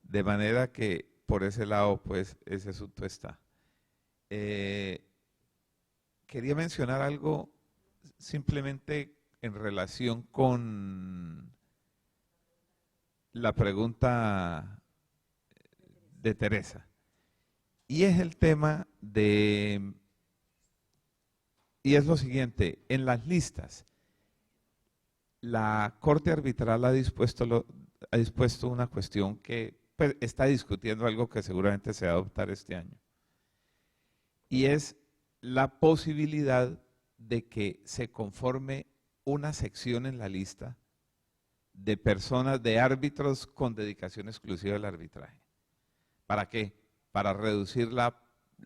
De manera que por ese lado, pues, ese asunto está. Quería mencionar algo simplemente en relación con la pregunta de Teresa. Y es el tema de, y es lo siguiente, en las listas, la Corte Arbitral ha dispuesto una cuestión que pues, está discutiendo algo que seguramente se va a adoptar este año. Y es la posibilidad de que se conforme una sección en la lista de personas, de árbitros con dedicación exclusiva al arbitraje. ¿Para qué? Para reducir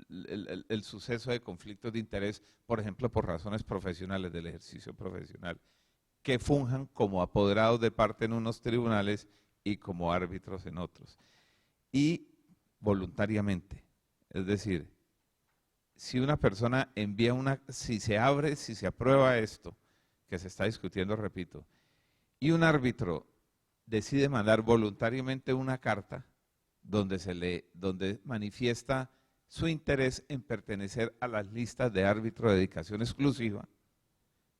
el suceso de conflictos de interés, por ejemplo, por razones profesionales del ejercicio profesional, que funjan como apoderados de parte en unos tribunales y como árbitros en otros. Y voluntariamente, es decir, si una persona envía si se aprueba esto, que se está discutiendo, repito, y un árbitro decide mandar voluntariamente una carta donde manifiesta su interés en pertenecer a las listas de árbitro de dedicación exclusiva,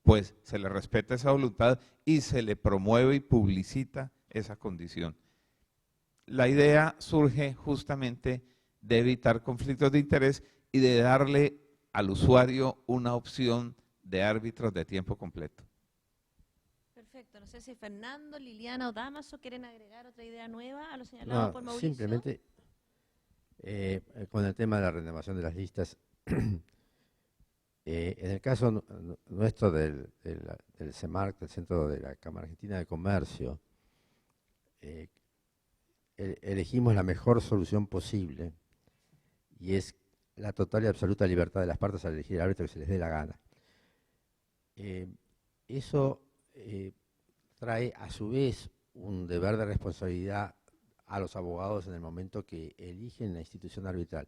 pues se le respeta esa voluntad y se le promueve y publicita esa condición. La idea surge justamente de evitar conflictos de interés y de darle al usuario una opción de árbitros de tiempo completo. Perfecto. No sé si Fernando, Liliana o Damaso quieren agregar otra idea nueva a lo señalado por Mauricio. Simplemente con el tema de la renovación de las listas, en el caso nuestro del CEMARC, del Centro de la Cámara Argentina de Comercio, elegimos la mejor solución posible y es la total y absoluta libertad de las partes al elegir el árbitro que se les dé la gana. Eso trae a su vez un deber de responsabilidad a los abogados en el momento que eligen la institución arbitral.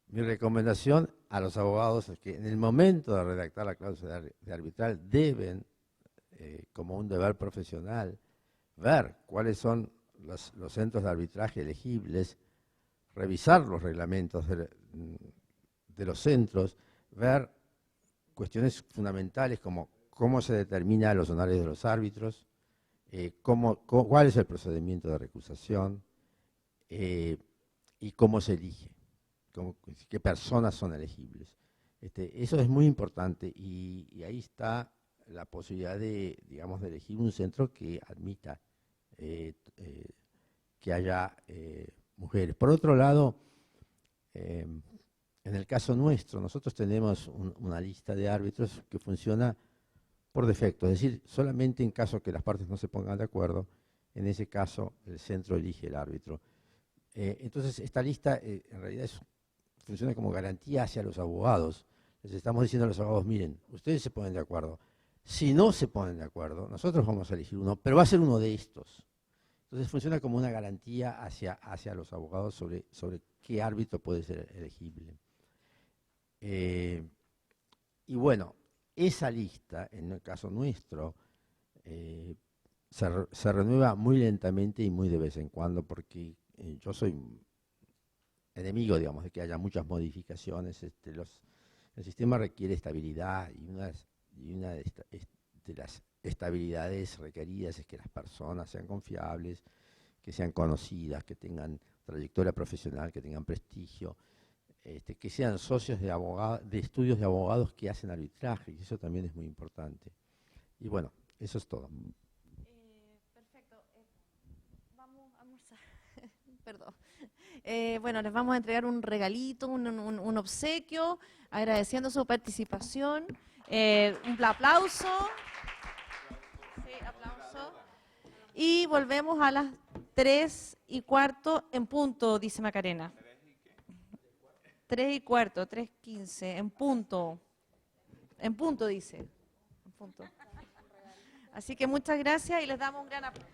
Mi recomendación a los abogados es que en el momento de redactar la cláusula de arbitral deben, como un deber profesional, ver cuáles son los centros de arbitraje elegibles, revisar los reglamentos de los centros, ver cuestiones fundamentales como cómo se determinan los honorarios de los árbitros, cuál es el procedimiento de recusación y cómo se elige, qué personas son elegibles. Eso es muy importante y ahí está la posibilidad de elegir un centro que admita que haya mujeres. Por otro lado, en el caso nuestro, nosotros tenemos una lista de árbitros que funciona por defecto, es decir, solamente en caso que las partes no se pongan de acuerdo, en ese caso el centro elige el árbitro. Entonces, esta lista en realidad funciona como garantía hacia los abogados. Les estamos diciendo a los abogados, miren, ustedes se ponen de acuerdo. Si no se ponen de acuerdo, nosotros vamos a elegir uno, pero va a ser uno de estos. Entonces funciona como una garantía hacia los abogados sobre qué árbitro puede ser elegible. Y bueno, esa lista, en el caso nuestro, se renueva muy lentamente y muy de vez en cuando, porque yo soy enemigo, digamos, de que haya muchas modificaciones. El sistema requiere estabilidad y una de las estabilidades requeridas es que las personas sean confiables, que sean conocidas, que tengan trayectoria profesional, que tengan prestigio, que sean socios de estudios de abogados que hacen arbitraje, y eso también es muy importante. Y bueno, eso es todo. Perfecto. Vamos a almorzar. Perdón. Bueno, les vamos a entregar un regalito, un obsequio, agradeciendo su participación. Un aplauso. Sí, aplauso. Y volvemos a las 3:15 en punto, dice Macarena. 3:15, 3:15, en punto. En punto, dice. En punto. Así que muchas gracias y les damos un gran aplauso.